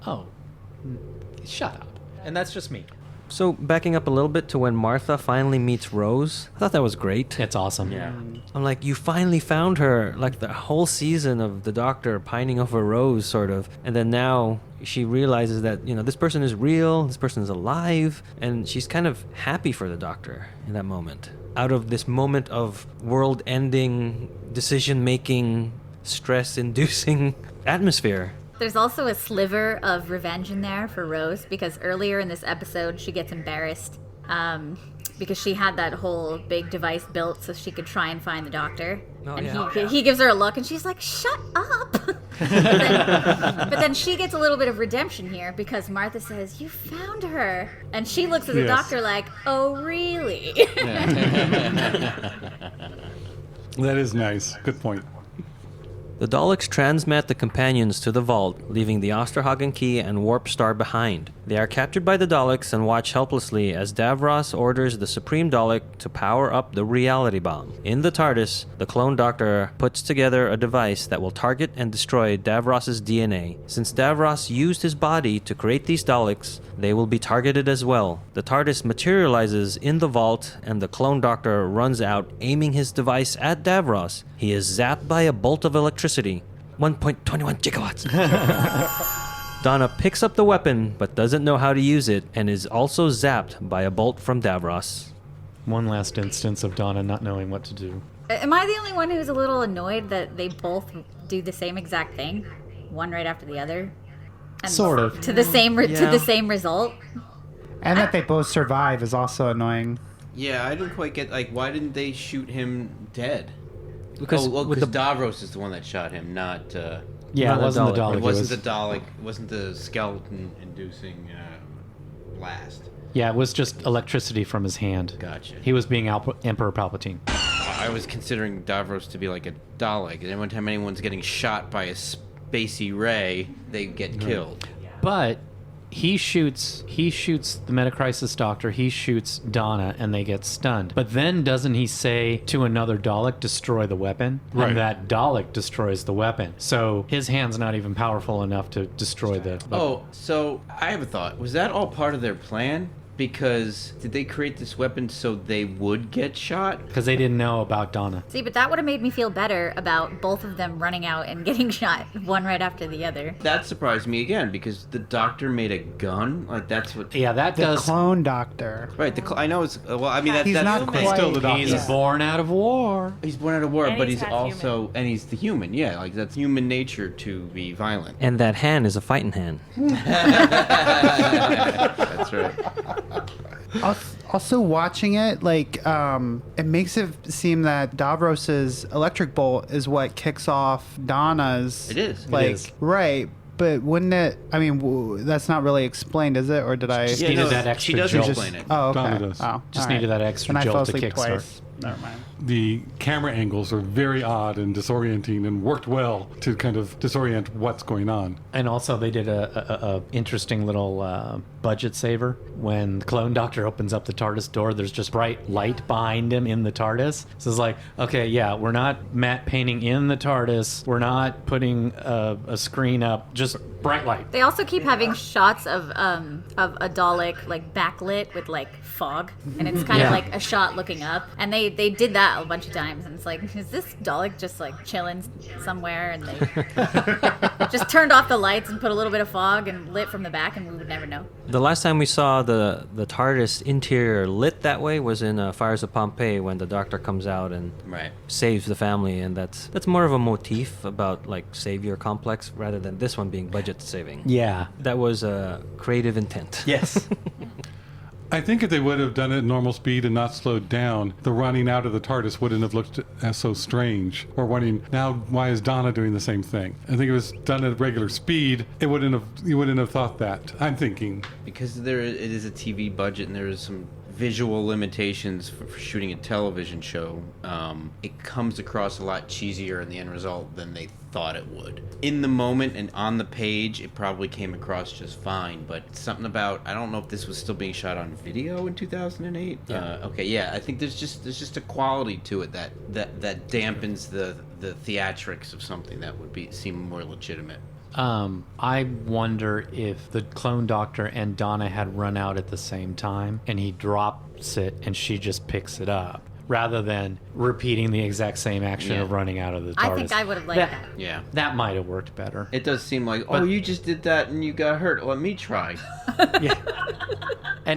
shut up. And that's just me. So backing up a little bit to when Martha finally meets Rose, I thought that was great. It's awesome. Yeah. I'm like, you finally found her. Like the whole season of the Doctor pining over Rose, sort of. And then now she realizes that, you know, this person is real, this person is alive, and she's kind of happy for the Doctor in that moment. Out of this moment of world-ending, decision-making, stress-inducing atmosphere. There's also a sliver of revenge in there for Rose, because earlier in this episode she gets embarrassed because she had that whole big device built so she could try and find the Doctor. He gives her a look and she's like, shut up. but then she gets a little bit of redemption here, because Martha says, you found her, and she looks at the Doctor like, oh really? That is nice. Good point. The Daleks transmat the companions to the vault, leaving the Osterhagen key and warp star behind. They are captured by the Daleks and watch helplessly as Davros orders the Supreme Dalek to power up the reality bomb. In the Tardis, the clone Doctor puts together a device that will target and destroy Davros' DNA. Since Davros used his body to create these Daleks, they will be targeted as well. The Tardis materializes in the vault, and the clone Doctor runs out, aiming his device at Davros. He is zapped by a bolt of electricity. 1.21 gigawatts. Donna picks up the weapon, but doesn't know how to use it, and is also zapped by a bolt from Davros. One last instance of Donna not knowing what to do. Am I the only one who's a little annoyed that they both do the same exact thing, one right after the other? And Sort of. to the same result. And that they both survive is also annoying. Yeah, I didn't quite get, like, why didn't they shoot him dead? Because Because Davros is the one that shot him, not... Yeah, Not it the wasn't the Dalek. Dalek. It wasn't the Dalek. It wasn't the skeleton-inducing blast. Yeah, it was just electricity from his hand. Gotcha. He was being Emperor Palpatine. I was considering Davros to be like a Dalek, and every time anyone's getting shot by a spacey ray, they get killed. But he shoots the Metacrisis Doctor, he shoots Donna, and they get stunned. But then doesn't he say to another Dalek, destroy the weapon? Right. And that Dalek destroys the weapon. So his hand's not even powerful enough to destroy the weapon. Oh, so I have a thought. Was that all part of their plan? Because did they create this weapon so they would get shot? Because they didn't know about Donna. See, but that would have made me feel better about both of them running out and getting shot, one right after the other. That surprised me again, because the Doctor made a gun. Like, that's what... Yeah, that The does... clone Doctor. Right, Mm. I know it's... Well, I mean, He's that's... not He's still the Doctor. He's born out of war. He's born out of war, And but he's he's half also... human. And he's the human, yeah. Like, that's human nature to be violent. And that hand is a fighting hand. That's right. Also watching it, like, it makes it seem that Davros's electric bolt is what kicks off Donna's. It is. Like, It is. right. But wouldn't it? I mean, that's not really explained, is it? Or did I? Just needed that extra She does jolt. explain it. Oh, okay. Donna does. Oh, Just all needed that extra And jolt I fell to asleep kickstart. twice. Never mind. The camera angles are very odd and disorienting, and worked well to kind of disorient what's going on. And also, they did a interesting little budget saver. When the clone Doctor opens up the TARDIS door, there's just bright light behind him in the TARDIS. So it's like, okay, yeah, we're not matte painting in the TARDIS. We're not putting a screen up. Just bright light. They also keep having shots of a Dalek like backlit with like fog, and it's kind of like a shot looking up. And they did that a bunch of times, and it's like, is this Dalek just like chilling somewhere, and they just turned off the lights and put a little bit of fog and lit from the back, and we would never know. The last time we saw the TARDIS interior lit that way was in Fires of Pompeii, when the Doctor comes out and Right. saves the family, and that's more of a motif about like savior complex rather than this one being budget saving. Yeah. That was a creative intent. Yes. I think if they would have done it at normal speed and not slowed down, the running out of the TARDIS wouldn't have looked as so strange. Or wondering, now why is Donna doing the same thing? I think if it was done at regular speed, you wouldn't have thought that. I'm thinking. Because it is a TV budget and there is some visual limitations for shooting a television show, it comes across a lot cheesier in the end result than they thought it would. In the moment and on the page, it probably came across just fine, but something about, I don't know if this was still being shot on video in 2008. I think there's just a quality to it that dampens the theatrics of something that would seem more legitimate. I wonder if the clone doctor and Donna had run out at the same time and he drops it and she just picks it up rather than repeating the exact same action of running out of the TARDIS. I think I would have liked that. Yeah. That might have worked better. It does seem like, you just did that and you got hurt. Let me try. Yeah.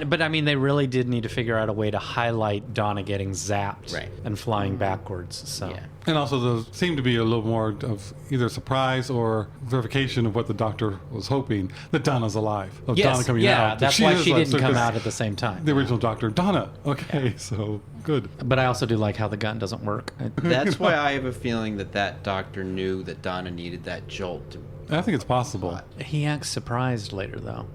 But I mean, they really did need to figure out a way to highlight Donna getting zapped and flying backwards. So. Yeah. And also, there seemed to be a little more of either surprise or verification of what the Doctor was hoping, that Donna's alive. Of Donna coming out. That's why she didn't come out at the same time. The original Doctor, Donna. Okay, so good. But I also do like how the gun doesn't work. That's why I have a feeling that Doctor knew that Donna needed that jolt. I think it's possible. He acts surprised later, though.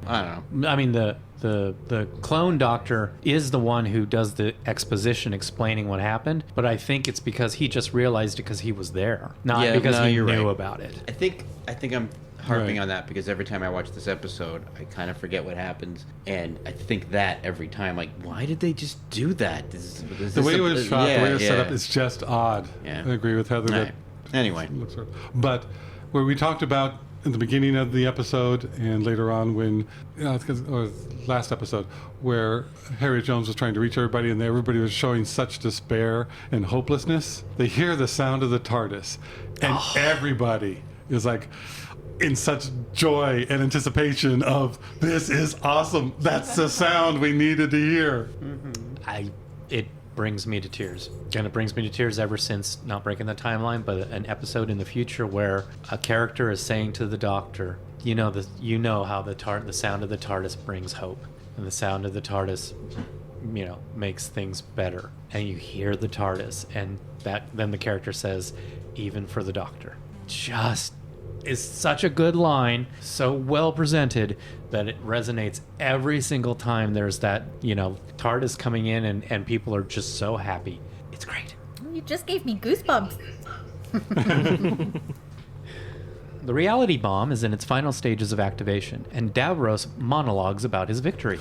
I don't know. I mean, the clone doctor is the one who does the exposition explaining what happened, but I think it's because he just realized it because he was there, not because he knew about it. I think I'm harping on that because every time I watch this episode, I kind of forget what happens, and I think that every time, like, why did they just do that? The way it was shot, the way it was set up, is just odd. Yeah. I agree with Heather. Right. Anyway. But where we talked about in the beginning of the episode and later on when, or last episode, where Harriet Jones was trying to reach everybody and everybody was showing such despair and hopelessness, they hear the sound of the TARDIS and everybody is like in such joy and anticipation of, this is awesome. That's the sound we needed to hear. It brings me to tears. And it brings me to tears ever since, not breaking the timeline, but an episode in the future where a character is saying to the Doctor, how the sound of the TARDIS brings hope, and the sound of the TARDIS, makes things better. And you hear the TARDIS, and then the character says, even for the Doctor. Just is such a good line, so well presented that it resonates every single time there's that, TARDIS coming in and people are just so happy. It's great. You just gave me goosebumps. The reality bomb is in its final stages of activation, and Davros monologues about his victory.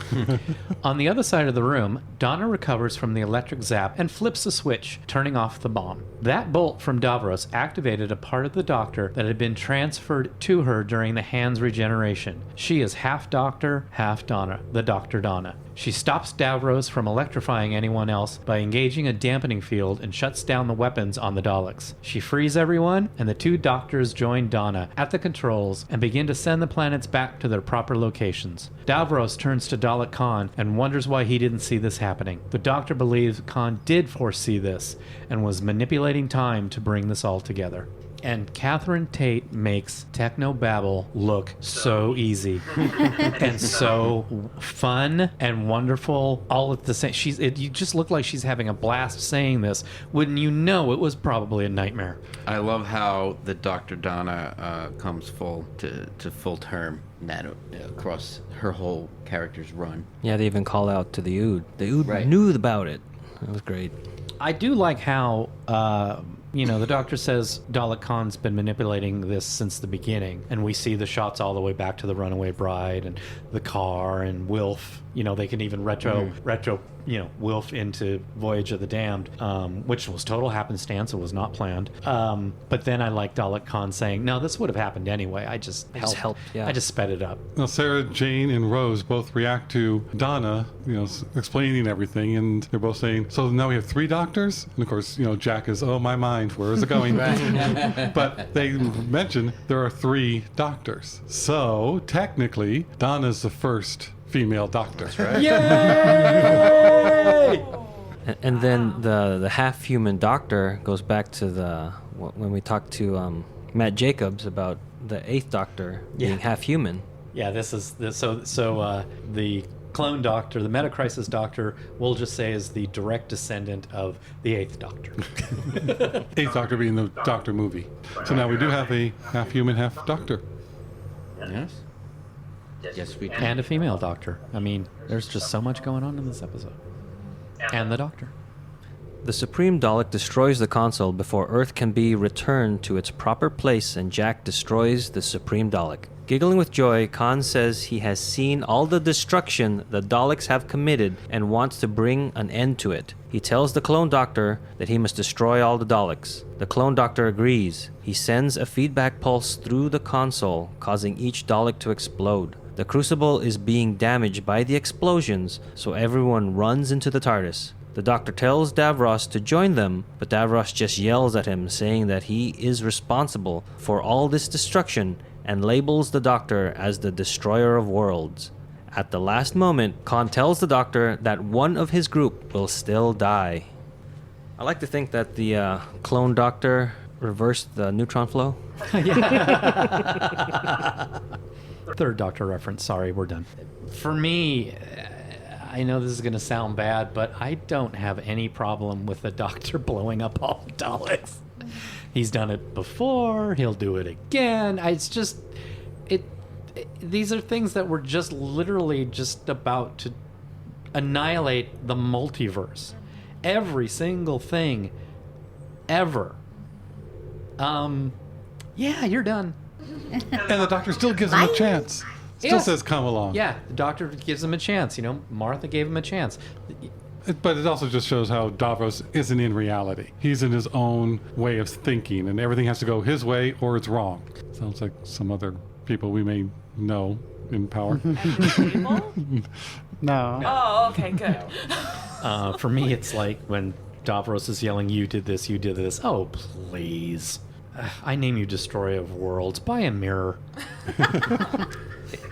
On the other side of the room, Donna recovers from the electric zap and flips a switch, turning off the bomb. That bolt from Davros activated a part of the Doctor that had been transferred to her during the Hand's regeneration. She is half Doctor, half Donna, the Dr. Donna. She stops Davros from electrifying anyone else by engaging a dampening field and shuts down the weapons on the Daleks. She frees everyone, and the two doctors join Donna at the controls and begin to send the planets back to their proper locations. Davros turns to Dalek Khan and wonders why he didn't see this happening. The Doctor believes Khan did foresee this and was manipulating time to bring this all together. And Catherine Tate makes technobabble look so easy and so fun and wonderful all at the same. You just look like she's having a blast saying this. Wouldn't you know it was probably a nightmare? I love how the Dr. Donna comes full term across her whole character's run. Yeah, they even call out to the Ood. The Ood knew about it. That was great. I do like how the Doctor says Dalek Khan's been manipulating this since the beginning, and we see the shots all the way back to the runaway bride and the car and Wilf, they can even retro, Wilf into Voyage of the Damned, which was total happenstance. It was not planned. But then I like Dalek Khan saying, no, this would have happened anyway. I just helped. Yeah. I just sped it up. Now, Sarah Jane and Rose both react to Donna, explaining everything, and they're both saying, so now we have 3 doctors? And of course, Jack is, oh, my mind, where is it going? But they mention there are 3 doctors. So, technically, Donna's the first female doctor. That's right. Yay! And then the half-human doctor goes back to when we talked to Matt Jacobs about the 8th Doctor being half-human. Yeah, so the clone doctor, the Meta-Crisis Doctor, we'll just say is the direct descendant of the 8th Doctor. 8th Doctor being the Doctor movie. So now we do have a half-human, half-doctor. Yes. Yes, we do. And a female doctor. I mean, there's just so much going on in this episode. And the doctor. The Supreme Dalek destroys the console before Earth can be returned to its proper place, and Jack destroys the Supreme Dalek. Giggling with joy, Khan says he has seen all the destruction the Daleks have committed and wants to bring an end to it. He tells the Clone Doctor that he must destroy all the Daleks. The Clone Doctor agrees. He sends a feedback pulse through the console, causing each Dalek to explode. The Crucible is being damaged by the explosions, so everyone runs into the Tardis. The Doctor tells Davros to join them, but Davros just yells at him, saying that he is responsible for all this destruction and labels the Doctor as the destroyer of worlds. At the last moment, Khan tells the Doctor that one of his group will still die. I like to think that the Clone Doctor reversed the neutron flow. Third Doctor reference. Sorry, we're done. For me, I know this is going to sound bad, but I don't have any problem with the Doctor blowing up all the Daleks. He's done it before. He'll do it again. It's just... These are things that were just literally just about to annihilate the multiverse. Every single thing ever. Yeah, you're done. And the Doctor still gives him a chance. Still says, come along. Yeah, the Doctor gives him a chance. Martha gave him a chance. But it also just shows how Davros isn't in reality. He's in his own way of thinking, and everything has to go his way or it's wrong. Sounds like some other people we may know in power. No. Oh, okay, good. For me, it's like when Davros is yelling, you did this. Oh, please. I name you Destroyer of Worlds. Buy a mirror.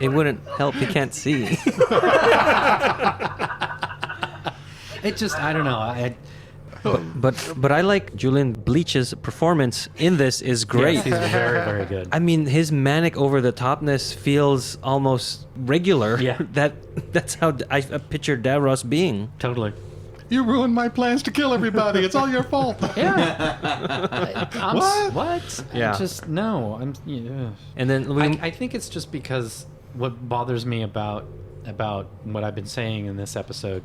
It wouldn't help, you can't see. It just, I don't know. But I like Julian Bleach's performance in this is great. Yes, he's very, very good. I mean, his manic over-the-topness feels almost regular. Yeah. That's how I pictured Davros being. Totally. You ruined my plans to kill everybody. It's all your fault. Yeah. What? Yeah. Just, no. And then I think it's just because what bothers me about what I've been saying in this episode,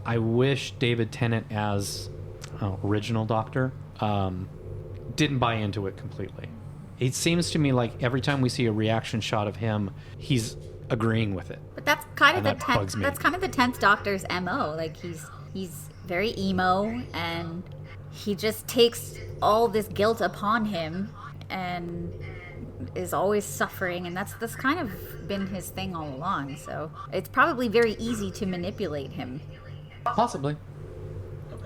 I wish David Tennant as original Doctor didn't buy into it completely. It seems to me like every time we see a reaction shot of him, he's agreeing with it. But that's kind of And the that bugs me. That's kind of the 10th Doctor's MO. Like he's very emo, and he just takes all this guilt upon him and is always suffering, and that's kind of been his thing all along. So it's probably very easy to manipulate him. Possibly.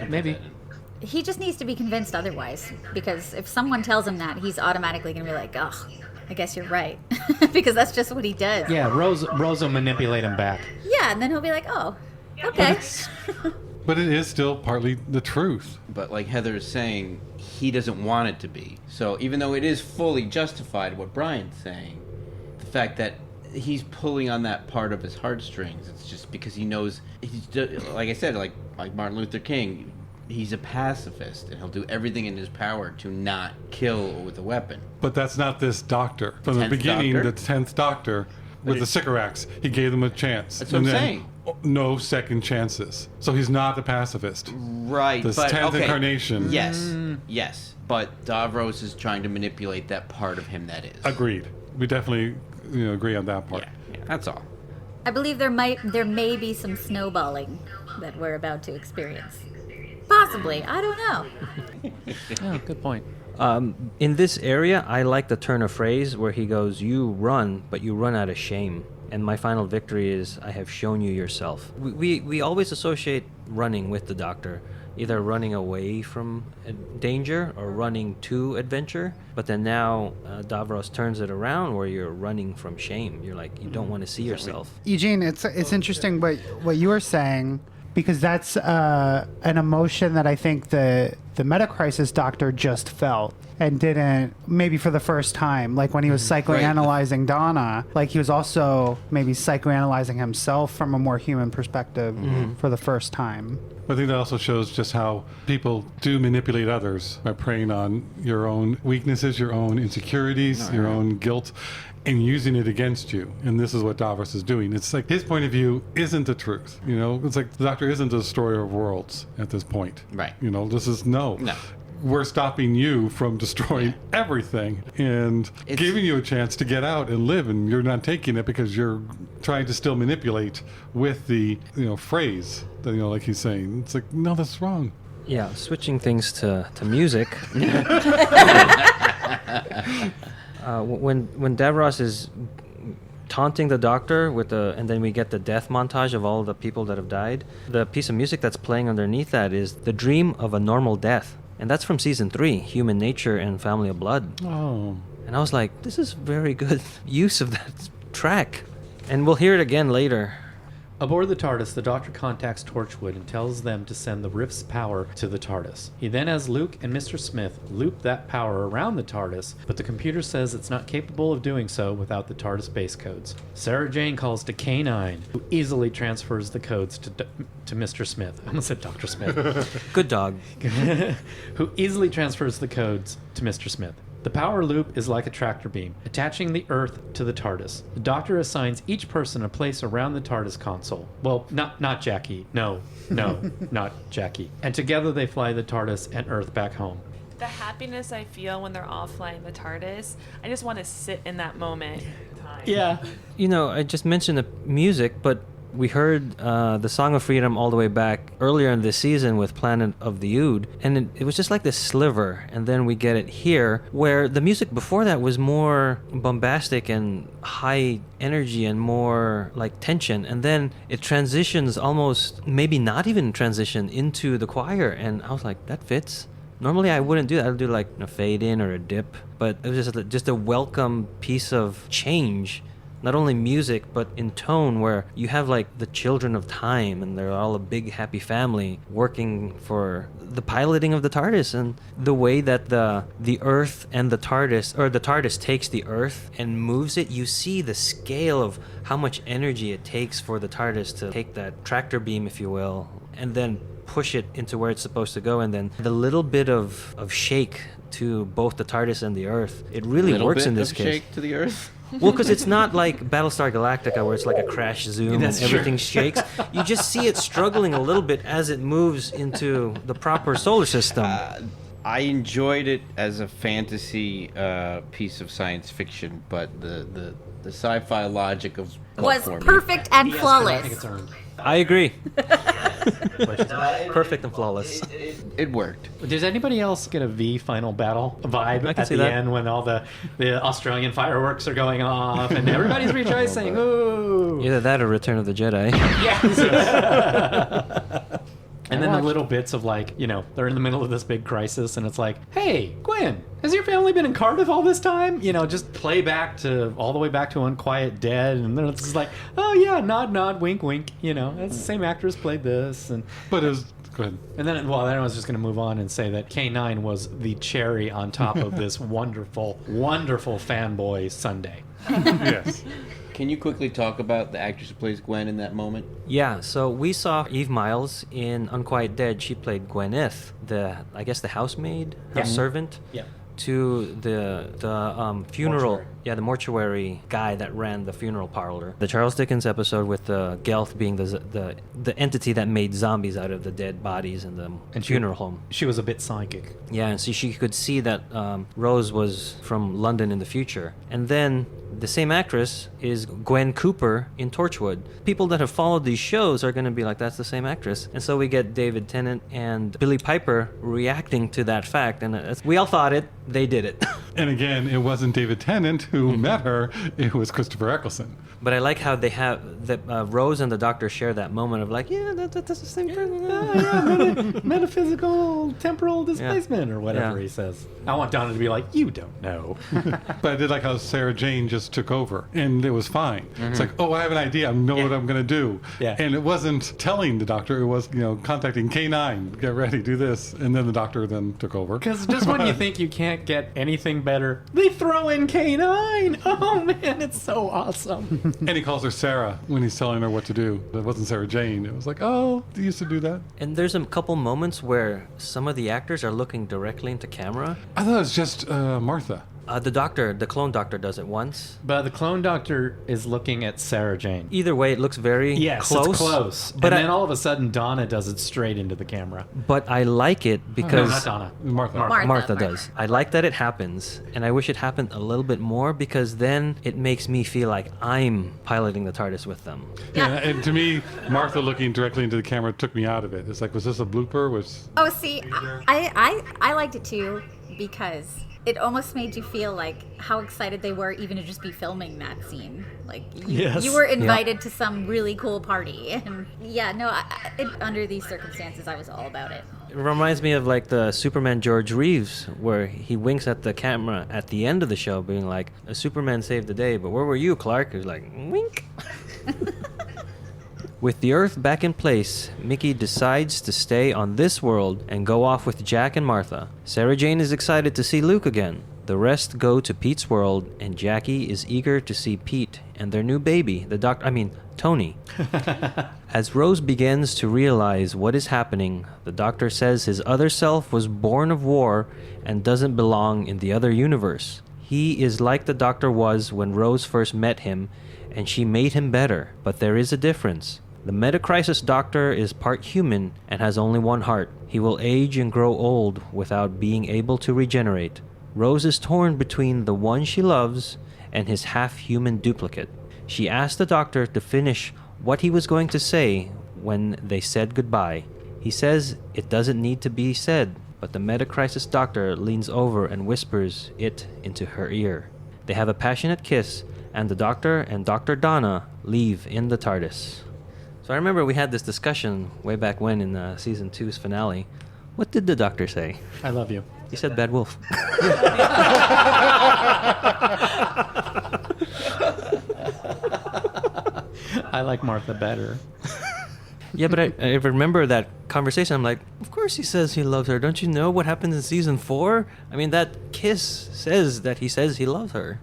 Maybe. He just needs to be convinced otherwise, because if someone tells him that, he's automatically going to be like, ugh, I guess you're right. Because that's just what he does. Yeah, Rose will manipulate him back. Yeah, and then he'll be like, oh, okay. But it is still partly the truth. But like Heather is saying, he doesn't want it to be. So even though it is fully justified what Brian's saying, the fact that he's pulling on that part of his heartstrings, it's just because he knows, like I said, like Martin Luther King, he's a pacifist, and he'll do everything in his power to not kill with a weapon. But that's not this Doctor. From the beginning, Doctor? the 10th Doctor, with the Sycorax, he gave them a chance. That's what I'm saying. No second chances. So he's not the pacifist. Right. This but, 10th incarnation. Yes. But Davros is trying to manipulate that part of him that is. Agreed. We definitely agree on that part. Yeah, that's all. I believe there may be some snowballing that we're about to experience. Possibly, I don't know. Oh, good point. In this area, I like the turn of phrase where he goes, "You run, but you run out of shame." And my final victory is, "I have shown you yourself." We always associate running with the Doctor, either running away from danger or running to adventure. But then now Davros turns it around where you're running from shame. You're like, you don't want to see yourself. Eugene, it's interesting what you were saying, because that's an emotion that I think the Meta-Crisis Doctor just felt and didn't, maybe for the first time, like when he was psychoanalyzing Donna, like he was also maybe psychoanalyzing himself from a more human perspective for the first time. I think that also shows just how people do manipulate others by preying on your own weaknesses, your own insecurities, your own guilt, and using it against you. And this is what Davros is doing. It's like his point of view isn't the truth. You know, it's like the Doctor isn't the destroyer of worlds at this point. Right. You know, this is no. We're stopping you from destroying everything and giving you a chance to get out and live, and you're not taking it because you're trying to still manipulate with the phrase that, like he's saying. It's like, no, that's wrong. Yeah, switching things to music. When Davros is taunting the Doctor and then we get the death montage of all the people that have died, the piece of music that's playing underneath that is "The Dream of a Normal Death." And that's from season 3, Human Nature and Family of Blood. Oh. And I was like, this is very good use of that track. And we'll hear it again later. Aboard the TARDIS, the Doctor contacts Torchwood and tells them to send the Rift's power to the TARDIS. He then has Luke and Mr. Smith loop that power around the TARDIS, but the computer says it's not capable of doing so without the TARDIS base codes. Sarah Jane calls to K9, who easily transfers the codes to Mr. Smith. I almost said Dr. Smith. Good dog. Who easily transfers the codes to Mr. Smith. The power loop is like a tractor beam, attaching the Earth to the TARDIS. The Doctor assigns each person a place around the TARDIS console. Well, not Jackie. No, not Jackie. And together they fly the TARDIS and Earth back home. The happiness I feel when they're all flying the TARDIS, I just want to sit in that moment. Yeah. I just mentioned the music, but we heard the Song of Freedom all the way back earlier in this season with Planet of the Ood, and it was just like this sliver, and then we get it here, where the music before that was more bombastic and high energy and more like tension, and then it transitions almost, maybe not even transition, into the choir, and I was like, that fits. Normally I wouldn't do that. I'd do like a fade in or a dip, but it was just a welcome piece of change. Not only music, but in tone, where you have like the children of time and they're all a big happy family working for the piloting of the TARDIS, and the way that the Earth and the TARDIS, or the TARDIS takes the Earth and moves it. You see the scale of how much energy it takes for the TARDIS to take that tractor beam, if you will, and then push it into where it's supposed to go, and then the little bit of shake to both the TARDIS and the Earth. It really works in this case. Shake to the Earth. Well, because it's not like Battlestar Galactica where it's like a crash zoom and everything shakes. You just see it struggling a little bit as it moves into the proper solar system. I enjoyed it as a fantasy piece of science fiction, but the sci-fi logic of Was perfect and I flawless. think it's earned. I agree. Perfect and flawless. It worked. Does anybody else get a V final battle vibe I can at see the that. end when all the Australian fireworks are going off and everybody's rejoicing? Ooh! Either that or Return of the Jedi. And then the little bits of like, they're in the middle of this big crisis and it's like, hey, Gwen, has your family been in Cardiff all this time? Just play back to all the way back to Unquiet Dead. And then it's just like, oh yeah, nod, nod, wink, wink. It's the same actress played this. But go ahead. And then I was just going to move on and say that K9 was the cherry on top of this wonderful, wonderful fanboy Sunday. Yes. Can you quickly talk about the actress who plays Gwen in that moment? Yeah, so we saw Eve Miles in Unquiet Dead. She played Gwyneth, the housemaid, Yeah. servant. Yeah. to the funeral. Mortuary. Yeah, the mortuary guy that ran the funeral parlor. The Charles Dickens episode with the Gelth being the entity that made zombies out of the dead bodies in the funeral home. She was a bit psychic. Yeah, and see, she could see that Rose was from London in the future. And then the same actress is Gwen Cooper in Torchwood. People that have followed these shows are going to be like, that's the same actress. And so we get David Tennant and Billy Piper reacting to that fact. And we all thought it, they did it. And again, it wasn't David Tennant who met her, it was Christopher Eccleston. But I like how they have that Rose and the Doctor share that moment of like, yeah, that's the same person. Metaphysical temporal displacement or whatever Yeah. he says. I want Donna to be like, you don't know. But I did like how Sarah Jane just took over, and it was fine. It's like, oh, I have an idea. I know what I'm going to do. Yeah. And it wasn't telling the doctor. It was, contacting K9, get ready, do this. And then the doctor then took over. Because just when you think you can't get anything better, they throw in K9. Oh, man, it's so awesome. And he calls her Sarah when he's telling her what to do. It wasn't Sarah Jane. It was like, oh, they used to do that. And there's a couple moments where some of the actors are looking directly into camera. I thought it was just Martha. The clone doctor does it once. But the clone doctor is looking at Sarah Jane. Either way, it looks very Yes, it's close. But And then all of a sudden, Donna does it straight into the camera. But I like it No, because not Donna. Martha. Martha does. I like that it happens, and I wish it happened a little bit more because then it makes me feel like I'm piloting the TARDIS with them. Yeah, and to me, Martha looking directly into the camera took me out of it. It's like, was this a blooper? Oh, see, I liked it too because it almost made you feel like how excited they were even to just be filming that scene. Like, you were invited to some really cool party. And yeah, no, under these circumstances, I was all about it. It reminds me of like the Superman George Reeves, where he winks at the camera at the end of the show, being like, "A Superman saved the day, but where were you, Clark?" He's like, "Wink." With the Earth back in place, Mickey decides to stay on this world and go off with Jack and Martha. Sarah Jane is excited to see Luke again. The rest go to Pete's world, and Jackie is eager to see Pete and their new baby, Tony. As Rose begins to realize what is happening, the Doctor says his other self was born of war and doesn't belong in the other universe. He is like the Doctor was when Rose first met him, and she made him better, but there is a difference. The Metacrisis Doctor is part human and has only one heart. He will age and grow old without being able to regenerate. Rose is torn between the one she loves and his half-human duplicate. She asked the Doctor to finish what he was going to say when they said goodbye. He says it doesn't need to be said, but the Metacrisis Doctor leans over and whispers it into her ear. They have a passionate kiss, and the Doctor and Dr. Donna leave in the TARDIS. So I remember we had this discussion way back when in season 2's finale. What did the Doctor say? I love you. He said bad wolf. I like Martha better. Yeah, but I remember that conversation. I'm like, of course he says he loves her. Don't you know what happens in season 4? I mean, that kiss says that he says he loves her.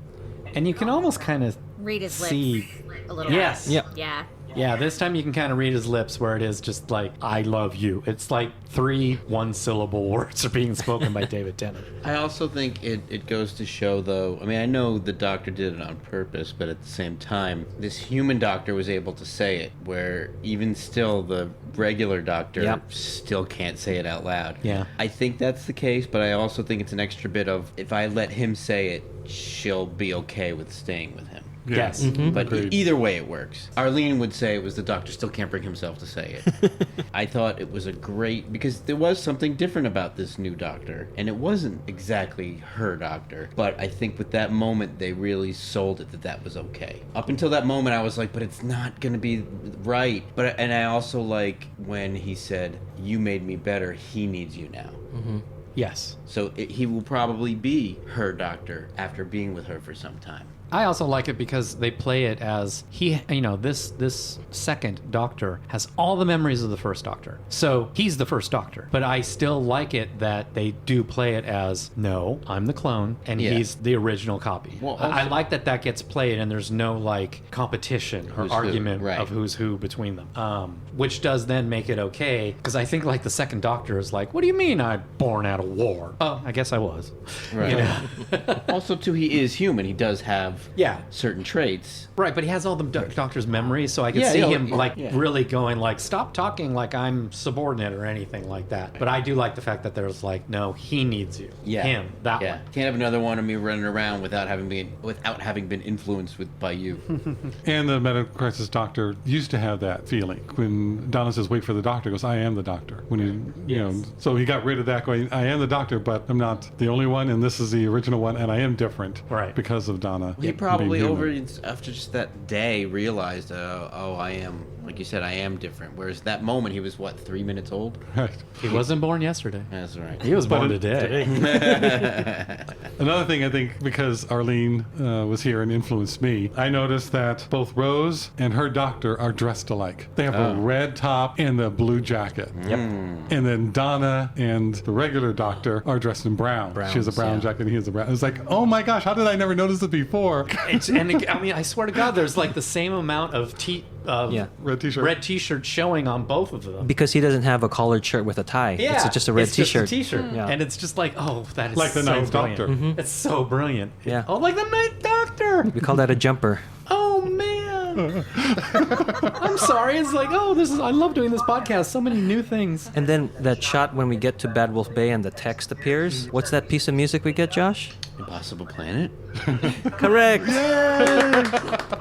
And you can almost kind of Read his see. lips a little Yes. bit. Yep. Yeah. Yeah, this time you can kind of read his lips where it is just like, I love you. It's like 3 one-syllable words are being spoken by David Tennant. I also think it goes to show, though, I mean, I know the Doctor did it on purpose, but at the same time, this human Doctor was able to say it, where even still the regular Doctor still can't say it out loud. Yeah. I think that's the case, but I also think it's an extra bit of, if I let him say it, she'll be okay with staying with him. Yes. But Agreed. either way it works. Arlene would say it was the Doctor still can't bring himself to say it. I thought it was a great, because there was something different about this new Doctor, and it wasn't exactly her Doctor, but I think with that moment they really sold it that was okay. Up until that moment I was like, but it's not gonna be right. And I also like when he said, you made me better, he needs you now. Yes. So he will probably be her Doctor after being with her for some time. I also like it because they play it as this second Doctor has all the memories of the first Doctor. So he's the first Doctor. But I still like it that they do play it as, no, I'm the clone and he's the original copy. Well, I also- like that gets played and there's no like competition or Who's who, argument right. of who's who between them. Which does then make it okay. Because I think like the second Doctor is like, what do you mean I'm born out of war? Oh, I guess I was. Right. You know? Also, too, he is human. He does have Yeah. certain traits. Right, but he has all the Doctor's memories, so I can see him yeah. really going like, stop talking like I'm subordinate or anything like that. But I do like the fact that there's like, no, he needs you. Yeah. Him, that Yeah. one. Can't have another one of me running around without having been influenced by you. And the Meta Crisis Doctor used to have that feeling. When Donna says, wait for the Doctor, he goes, I am the Doctor. When he, you know, so he got rid of that going, I am the Doctor, but I'm not the only one, and this is the original one, and I am different. Right. Because of Donna. He probably being human. after just that day realized, I am, like you said, I am different. Whereas that moment he was, 3 minutes old? Right. He wasn't born yesterday. That's right. He was born But today. Another thing, I think, because Arlene was here and influenced me, I noticed that both Rose and her doctor are dressed alike. They have a red top and a blue jacket. Yep. And then Donna and the regular doctor are dressed in brown. She has a Browns, brown yeah. jacket and he has a brown. It's like, oh my gosh, how did I never notice it before? I mean, I swear to God, there's like the same amount of Yeah. Red t-shirt. red t-shirt showing on both of them. Because he doesn't have a collared shirt with a tie. Yeah, It's just a red it's just a t-shirt. t-shirt. Yeah. And it's just like, oh, that is Like the so Ninth brilliant. Doctor. It's so brilliant. Yeah. Oh, like the Ninth Doctor. We call that a jumper. Oh man. I'm sorry. It's like, I love doing this podcast. So many new things. And then that shot when we get to Bad Wolf Bay and the text appears. What's that piece of music we get, Josh? Impossible Planet? Correct.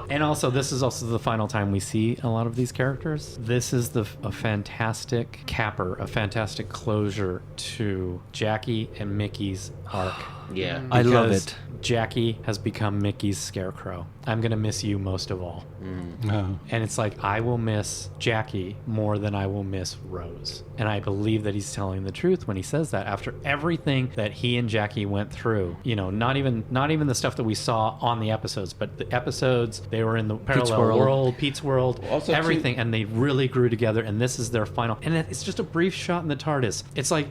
And also, this is also the final time we see a lot of these characters. This is a fantastic capper, a fantastic closure to Jackie and Mickey's arc. Yeah. I love Because it. Jackie has become Mickey's scarecrow. I'm going to miss you most of all. No. And it's like, I will miss Jackie more than I will miss Rose. And I believe that he's telling the truth when he says that after everything that he and Jackie went through. You know, not even the stuff that we saw on the episodes, but the episodes, they were in the parallel world, Pete's world, Also, everything. And they really grew together. And this is their final. And it's just a brief shot in the TARDIS. It's like,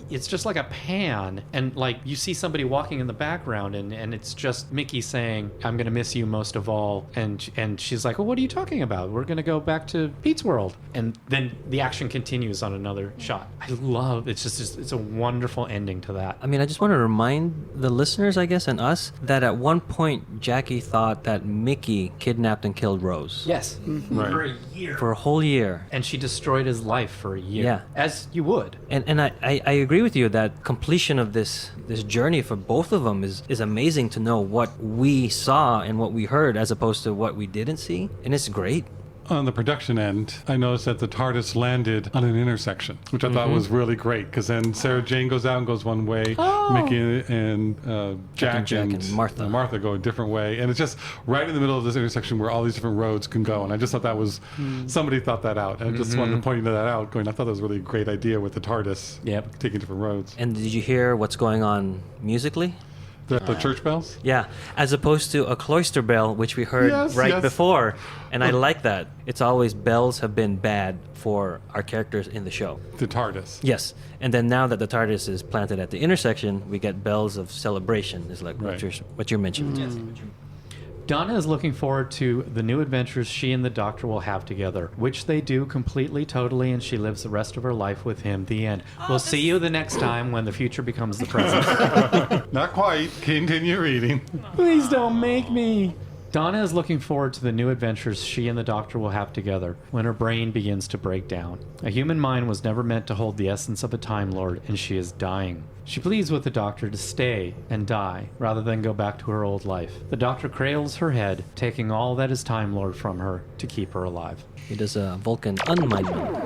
it's just like a pan. And like, you see somebody walking in the background and it's just Mickey saying, I'm going to miss you most of all. And she's like, well, what are you talking about? We're going to go back to Pete's world. And then the action continues on another shot. I love it's a wonderful ending to that. I mean, I just want to remind the listeners, I guess, and us, that at one point, Jackie thought that Mickey kidnapped and killed Rose. Yes. Right. For a year. For a whole year. And she destroyed his life for a year. Yeah. As you would. And I agree with you that completion of this journey for both of them is amazing to know what we saw and what we heard as opposed to what we didn't see. And it's great. On the production end, I noticed that the TARDIS landed on an intersection, which I thought was really great, because then Sarah Jane goes out and goes one way, Mickey and Jack and Martha. go a different way, and it's just right in the middle of this intersection where all these different roads can go, and I just thought that was, somebody thought that out, and I just wanted to point that out, I thought that was a really great idea with the TARDIS taking different roads. And did you hear what's going on musically? The church bells? Yeah, as opposed to a cloister bell, which we heard Yes. before. And I like that. It's always bells have been bad for our characters in the show. The TARDIS. Yes. And then now that the TARDIS is planted at the intersection, we get bells of celebration, is like Right. what you're mentioning. Donna is looking forward to the new adventures she and the Doctor will have together, which they do completely, totally, and she lives the rest of her life with him. The end. We'll see you the next time when the future becomes the present. Not quite. Continue reading. Please don't make me. Donna is looking forward to the new adventures she and the Doctor will have together when her brain begins to break down. A human mind was never meant to hold the essence of a Time Lord, and she is dying. She pleads with the Doctor to stay and die rather than go back to her old life. The Doctor cradles her head, taking all that is Time Lord from her to keep her alive. He does a Vulcan unmindment.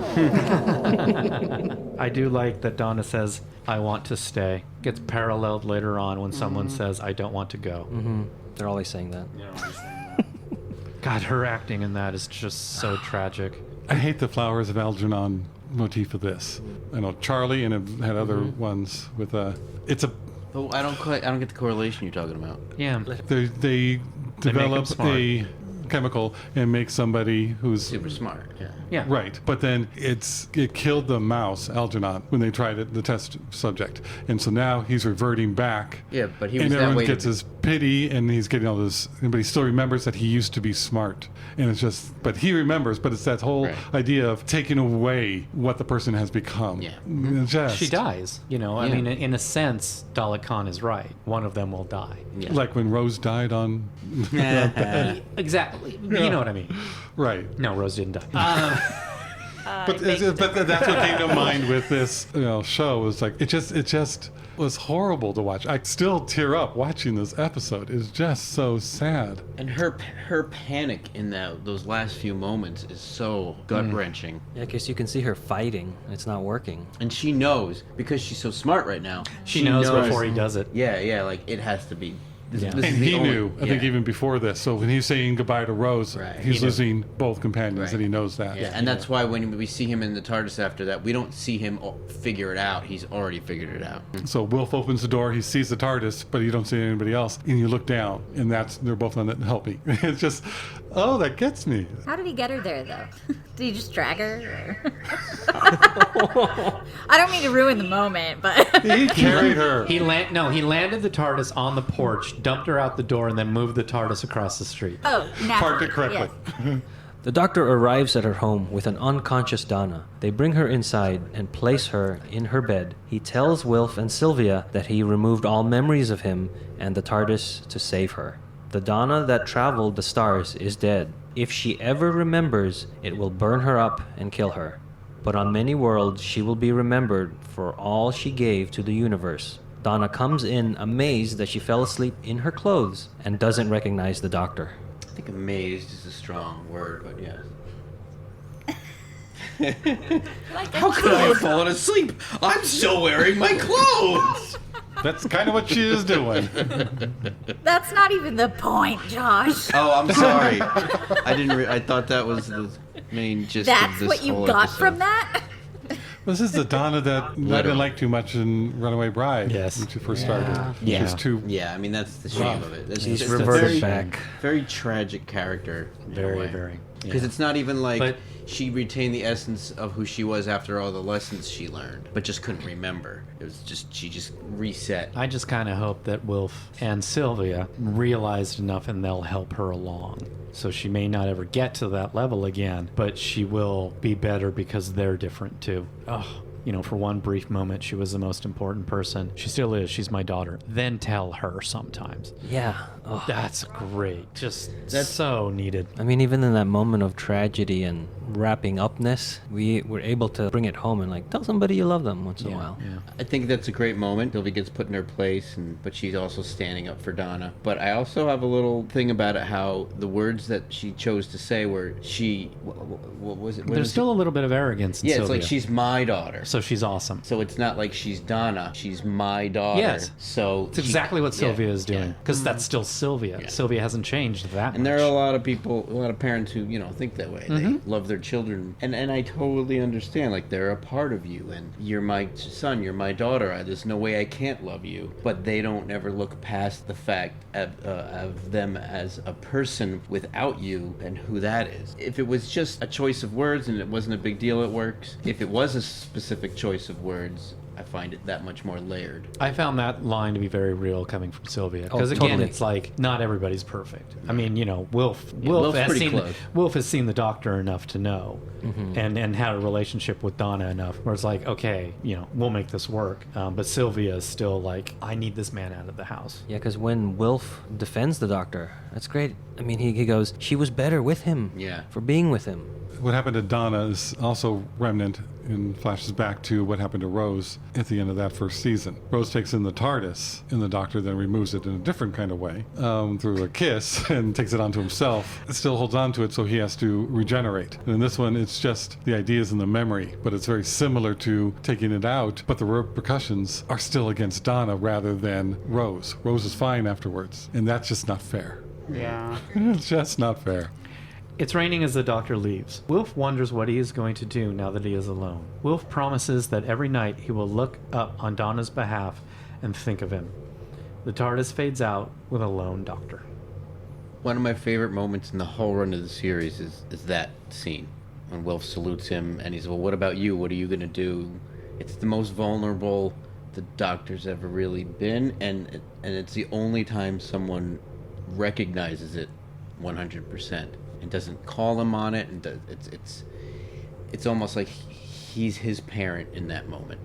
I do like that Donna says, I want to stay. Gets paralleled later on when someone says, I don't want to go. They're always saying that. God, her acting in that is just so tragic. I hate the Flowers of Algernon motif of this. I know Charlie and have had other ones with it's a Oh, I don't get the correlation you're talking about. Yeah. they develop smart. a chemical and make somebody who's Super smart. Yeah. Yeah. right. But then it killed the mouse, Algernon, when they tried it, the test subject. And so now he's reverting back. Yeah, but he was and that everyone way to gets be- his pity, and he's getting all this, but he still remembers that he used to be smart. And it's just, but he remembers, but it's that whole Right. idea of taking away what the person has become. Yeah. It's just, She dies. I Yeah. mean, in a sense, Dalek Khan is right. One of them will die. Yeah. like when Rose died on, Exactly. You know what I mean. right. No, Rose didn't die. But that's what came to mind with this show. Was like it just was horrible to watch. I still tear up watching this episode. It's just so sad. And her panic in those last few moments is so gut-wrenching. Yeah, because you can see her fighting. It's not working. And she knows, because she's so smart right now. She knows before he does it. Yeah, like it has to be. This Yeah. is And the he only- knew, I think, yeah. even before this. So when he's saying goodbye to Rose, Right. he's He knew. losing both companions, Right. and he knows that. Yeah, and that's why when we see him in the TARDIS after that, we don't see him figure it out. He's already figured it out. So Wilf opens the door. He sees the TARDIS, but you don't see anybody else. And you look down, and they're both on it helping. It's just, oh, that gets me. How did he get her there, though? Did he just drag her? I don't mean to ruin the moment, but He carried her. He landed the TARDIS on the porch, dumped her out the door, and then moved the TARDIS across the street. oh, naturally. Parked it correctly. yes. The doctor arrives at her home with an unconscious Donna. They bring her inside and place her in her bed. He tells Wilf and Sylvia that he removed all memories of him and the TARDIS to save her. The Donna that traveled the stars is dead. If she ever remembers, it will burn her up and kill her. But on many worlds, she will be remembered for all she gave to the universe. Donna comes in amazed that she fell asleep in her clothes and doesn't recognize the doctor. I think amazed is a strong word, but yes. Like a How could I have kid. fallen asleep? I'm still wearing my clothes. That's kind of what she is doing. That's not even the point, Josh. Oh, I'm sorry. I didn't. I thought that was the main gist of That's this what you whole got episode. from that? This is the Donna that I didn't like too much in Runaway Bride. Yes. When she first started. Yeah. She's too. Yeah, I mean that's the shame of it. That's, He's it's reverted a very, back. Very tragic character. Very. Because Yeah. it's not even like But- she retained the essence of who she was after all the lessons she learned, but just couldn't remember. It was just she just reset. I just kind of hope that Wilf and Sylvia realized enough and they'll help her along. So she may not ever get to that level again, but she will be better because they're different too. Oh, for one brief moment, she was the most important person. She still is. She's my daughter. Then tell her sometimes. Yeah. Oh. That's great. That's That's- so needed. I mean, even in that moment of tragedy and wrapping upness, we were able to bring it home and tell somebody you love them once in a while. Yeah. I think that's a great moment. Sylvie gets put in her place, but she's also standing up for Donna. But I also have a little thing about it, how the words that she chose to say were what was it? What There's is still a little bit of arrogance in yeah, Sylvia. it's like she's my daughter. So she's awesome. So it's not like she's Donna. She's my daughter. Yes. So It's exactly what Sylvia is doing. yeah. Because that's still Sylvia. Yeah. Sylvia hasn't changed that And much. there are a lot of people, a lot of parents who, think that way. They love their children. And I totally understand. Like, they're a part of you. And you're my son, you're my daughter. There's no way I can't love you. But they don't ever look past the fact of them as a person without you and who that is. If it was just a choice of words and it wasn't a big deal, it works. If it was a specific choice of words, I find it that much more layered. I found that line to be very real coming from Sylvia. Oh, Because again, totally. it's like not everybody's perfect. I mean, Wilf Wilf's has pretty seen close. Wilf has seen the Doctor enough to know, and had a relationship with Donna enough where it's like, okay, we'll make this work. But Sylvia is still like, I need this man out of the house. Yeah, because when Wilf defends the doctor, that's great. I mean, he goes, she was better with him. Yeah. For being with him. What happened to Donna is also remnant and flashes back to what happened to Rose at the end of that first season. Rose takes in the TARDIS, and the Doctor then removes it in a different kind of way, through a kiss, and takes it onto himself. It still holds on to it, so he has to regenerate. And in this one, it's just the ideas and the memory, but it's very similar to taking it out, but the repercussions are still against Donna rather than Rose. Rose is fine afterwards, and that's just not fair. Yeah. It's just not fair. It's raining as the Doctor leaves. Wilf wonders what he is going to do now that he is alone. Wilf promises that every night he will look up on Donna's behalf and think of him. The TARDIS fades out with a lone Doctor. One of my favorite moments in the whole run of the series is that scene when Wilf salutes him and he's, well, what about you? What are you going to do? It's the most vulnerable the Doctor's ever really been, and it's the only time someone recognizes it 100% and doesn't call him on it, and it's almost like he's his parent in that moment.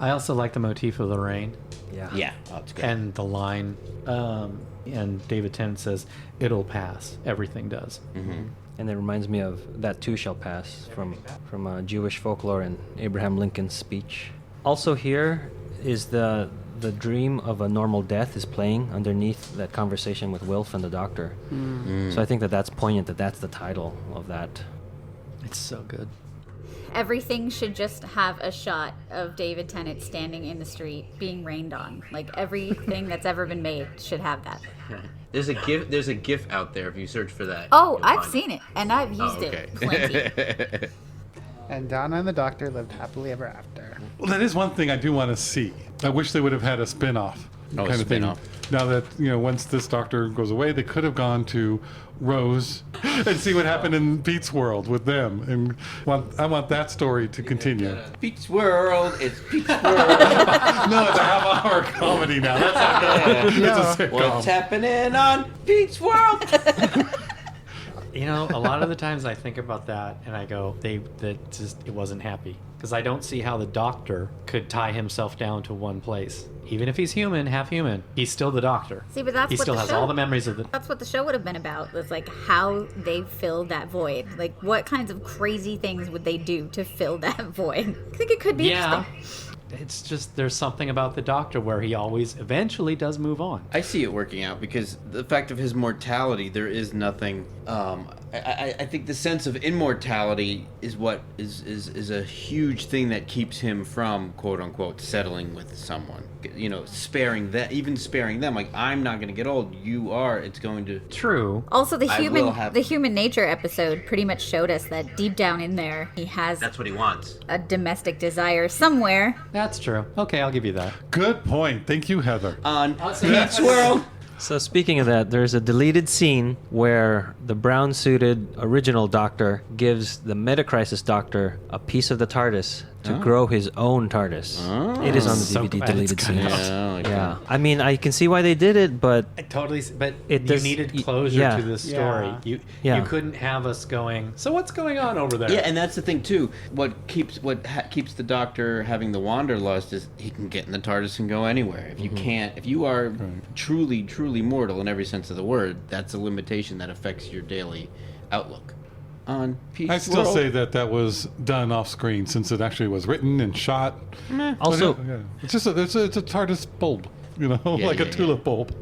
I also like the motif of the rain. Yeah, oh, it's good. And the line, and David Tennant says, "It'll pass. Everything does." Mm-hmm. And it reminds me of "That Too Shall Pass" from Jewish folklore and Abraham Lincoln's speech. Also here is the dream of a normal death is playing underneath that conversation with Wilf and the Doctor. So I think that's poignant that that's the title of that. It's so good. Everything should just have a shot of David Tennant standing in the street being rained on. Like everything that's ever been made should have that. There's a GIF out there if you search for that. Oh, you'll I've find seen it, and I've used it plenty. And Donna and the Doctor lived happily ever after. Well, that is one thing I do want to see. I wish they would have had a spin-off kind of spin-off. thing. Now that, once this Doctor goes away, they could have gone to Rose and see what happened in Pete's world with them. And I want that story to continue. Pete's World, it's Pete's World. No, it's a half-hour comedy now. That's not good. It's a sitcom. What's happening on Pete's World? A lot of the times I think about that and I go, it wasn't happy. Because I don't see how the Doctor could tie himself down to one place. Even if he's human, half human, he's still the Doctor. See, but that's he what still the has show, all the memories of the... That's what the show would have been about. Was like how they filled that void. Like what kinds of crazy things would they do to fill that void? I think it could be interesting. It's just there's something about the Doctor where he always eventually does move on. I see it working out because the fact of his mortality, there is nothing. I think the sense of immortality is what is a huge thing that keeps him from, quote unquote, settling with someone. Sparing them. Like, I'm not going to get old. You are. It's going to. True. Also, the I will have- human nature episode pretty much showed us that deep down in there, he has That's what he wants. a domestic desire somewhere. That's true. Okay, I'll give you that. Good point. Thank you, Heather. On Pete's World. So speaking of that, there's a deleted scene where the brown-suited original Doctor gives the Metacrisis Doctor a piece of the Tardis to grow his own Tardis. It is on the So DVD glad it's deleted cut scene. out. Yeah, like Yeah, I mean, I can see why they did it, but I totally, but It you does- needed closure yeah. to this story. Yeah. You couldn't have us going, so what's going on over there? Yeah, and that's the thing too. What keeps the Doctor having the wanderlust is he can get in the TARDIS and go anywhere. If you can't, if you are truly, truly mortal in every sense of the word, that's a limitation that affects your daily outlook on Pete's I still World. say that was done off screen since it actually was written and shot. also, Yeah. It's just it's a TARDIS bulb, like a tulip bulb.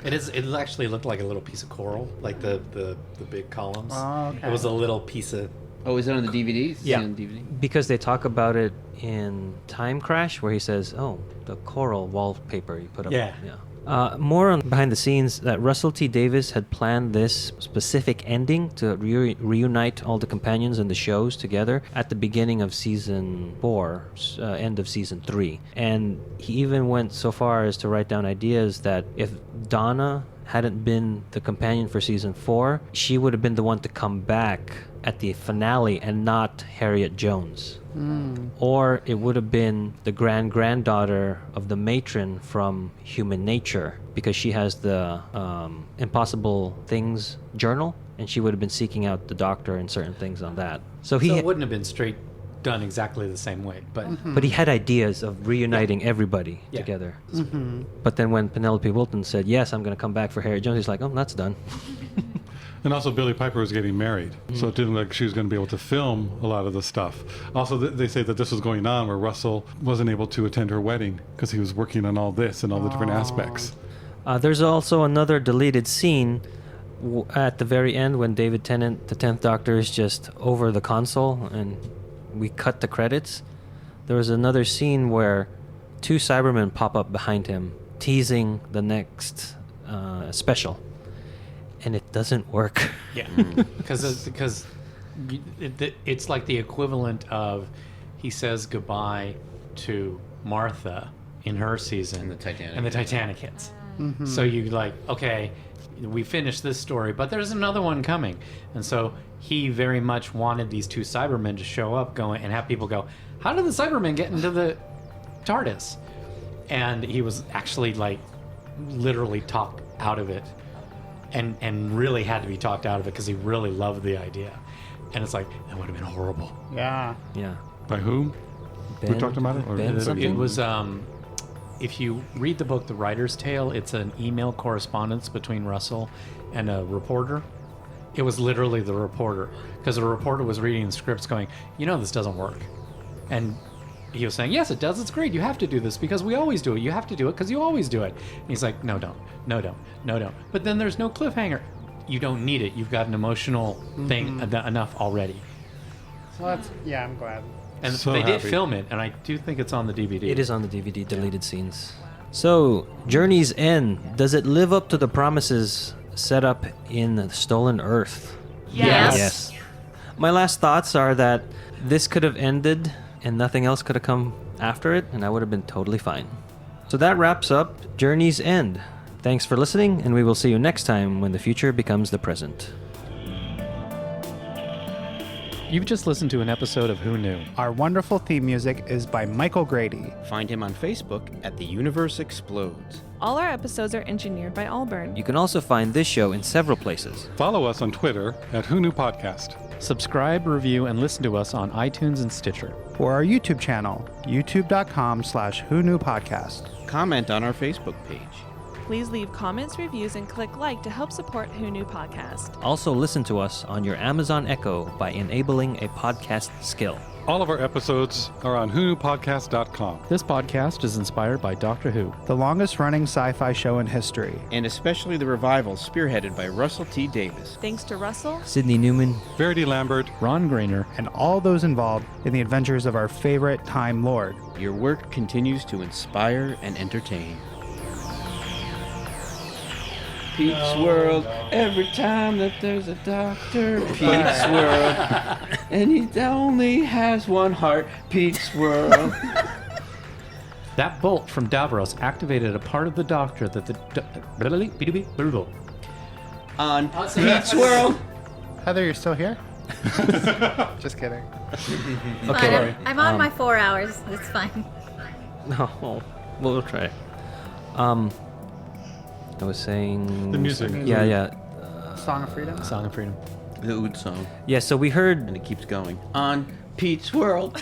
It actually looked like a little piece of coral, like the big columns. Oh, okay. It was a little piece of... Oh, is that on the DVDs? Yeah. On the DVD? because they talk about it in Time Crash, where he says, "Oh, the coral wallpaper you put up." Yeah. More on behind the scenes that Russell T Davies had planned this specific ending to reunite all the companions and the shows together at the beginning of season 4, end of season 3, and he even went so far as to write down ideas that if Donna hadn't been the companion for season 4, she would have been the one to come back at the finale and not Harriet Jones. Or it would have been the granddaughter of the matron from Human Nature, because she has the Impossible Things journal, and she would have been seeking out the Doctor and certain things on that. So So it wouldn't have been straight done exactly the same way, but... but he had ideas of reuniting everybody Yeah. together. But then when Penelope Wilton said, "Yes, I'm going to come back for Harriet Jones," he's like, "Oh, that's done." And also, Billie Piper was getting married, so it didn't look like she was going to be able to film a lot of the stuff. Also, they say that this was going on where Russell wasn't able to attend her wedding because he was working on all this and all the different aspects. There's also another deleted scene at the very end when David Tennant, the 10th Doctor, is just over the console and we cut the credits. There was another scene where 2 Cybermen pop up behind him, teasing the next special. And it doesn't work. Yeah, because it's like the equivalent of he says goodbye to Martha in her season, And the Titanic. and the Titanic hits. So you like, okay, we finished this story, but there's another one coming. And so he very much wanted these two Cybermen to show up going and have people go, how did the Cybermen get into the TARDIS? And he was actually like literally talked out of it and really had to be talked out of it because he really loved the idea. And it's like, that would have been horrible. Yeah. Yeah. By whom? We Ben- talked about it? Or Ben something? It was, if you read the book The Writer's Tale, it's an email correspondence between Russell and a reporter. It was literally the reporter, because the reporter was reading the scripts going, this doesn't work. And he was saying, yes, it does. It's great. You have to do this because we always do it. You have to do it because you always do it. And he's like, no, don't. No, don't. No, don't. But then there's no cliffhanger. You don't need it. You've got an emotional thing enough already. So that's, I'm glad. And So they did happy. film it, and I do think it's on the DVD. It is on the DVD, deleted scenes. So, Journey's End, does it live up to the promises set up in Stolen Earth? Yes. Yes. My last thoughts are that this could have ended and nothing else could have come after it, and I would have been totally fine. So that wraps up Journey's End. Thanks for listening, and we will see you next time when the future becomes the present. You've just listened to an episode of Who Knew? Our wonderful theme music is by Michael Grady. Find him on Facebook at The Universe Explodes. All our episodes are engineered by Allburn. You can also find this show in several places. Follow us on Twitter at Who Knew Podcast. Subscribe, review, and listen to us on iTunes and Stitcher. Or our YouTube channel, youtube.com/Who Knew Podcast. Comment on our Facebook page. Please leave comments, reviews, and click like to help support Who Knew Podcast. Also listen to us on your Amazon Echo by enabling a podcast skill. All of our episodes are on whoknewpodcast.com. This podcast is inspired by Doctor Who. The longest running sci-fi show in history. And especially the revival spearheaded by Russell T. Davis. Thanks to Russell. Sydney Newman, Verity Lambert, Ron Grainer. And all those involved in the adventures of our favorite Time Lord. Your work continues to inspire and entertain. Pete's World, every time that there's a doctor. Pete's World, and he only has one heart. Pete's World. That bolt from Davros activated a part of the Doctor that the... On Pete's World. Heather, you're still here? Just kidding. Okay. I'm on my 4 hours. It's fine. No, we'll try. I was saying... The music. Yeah. Song of Freedom? Song of Freedom. The Ood song. Yeah, so we heard... And it keeps going. On Pete's World.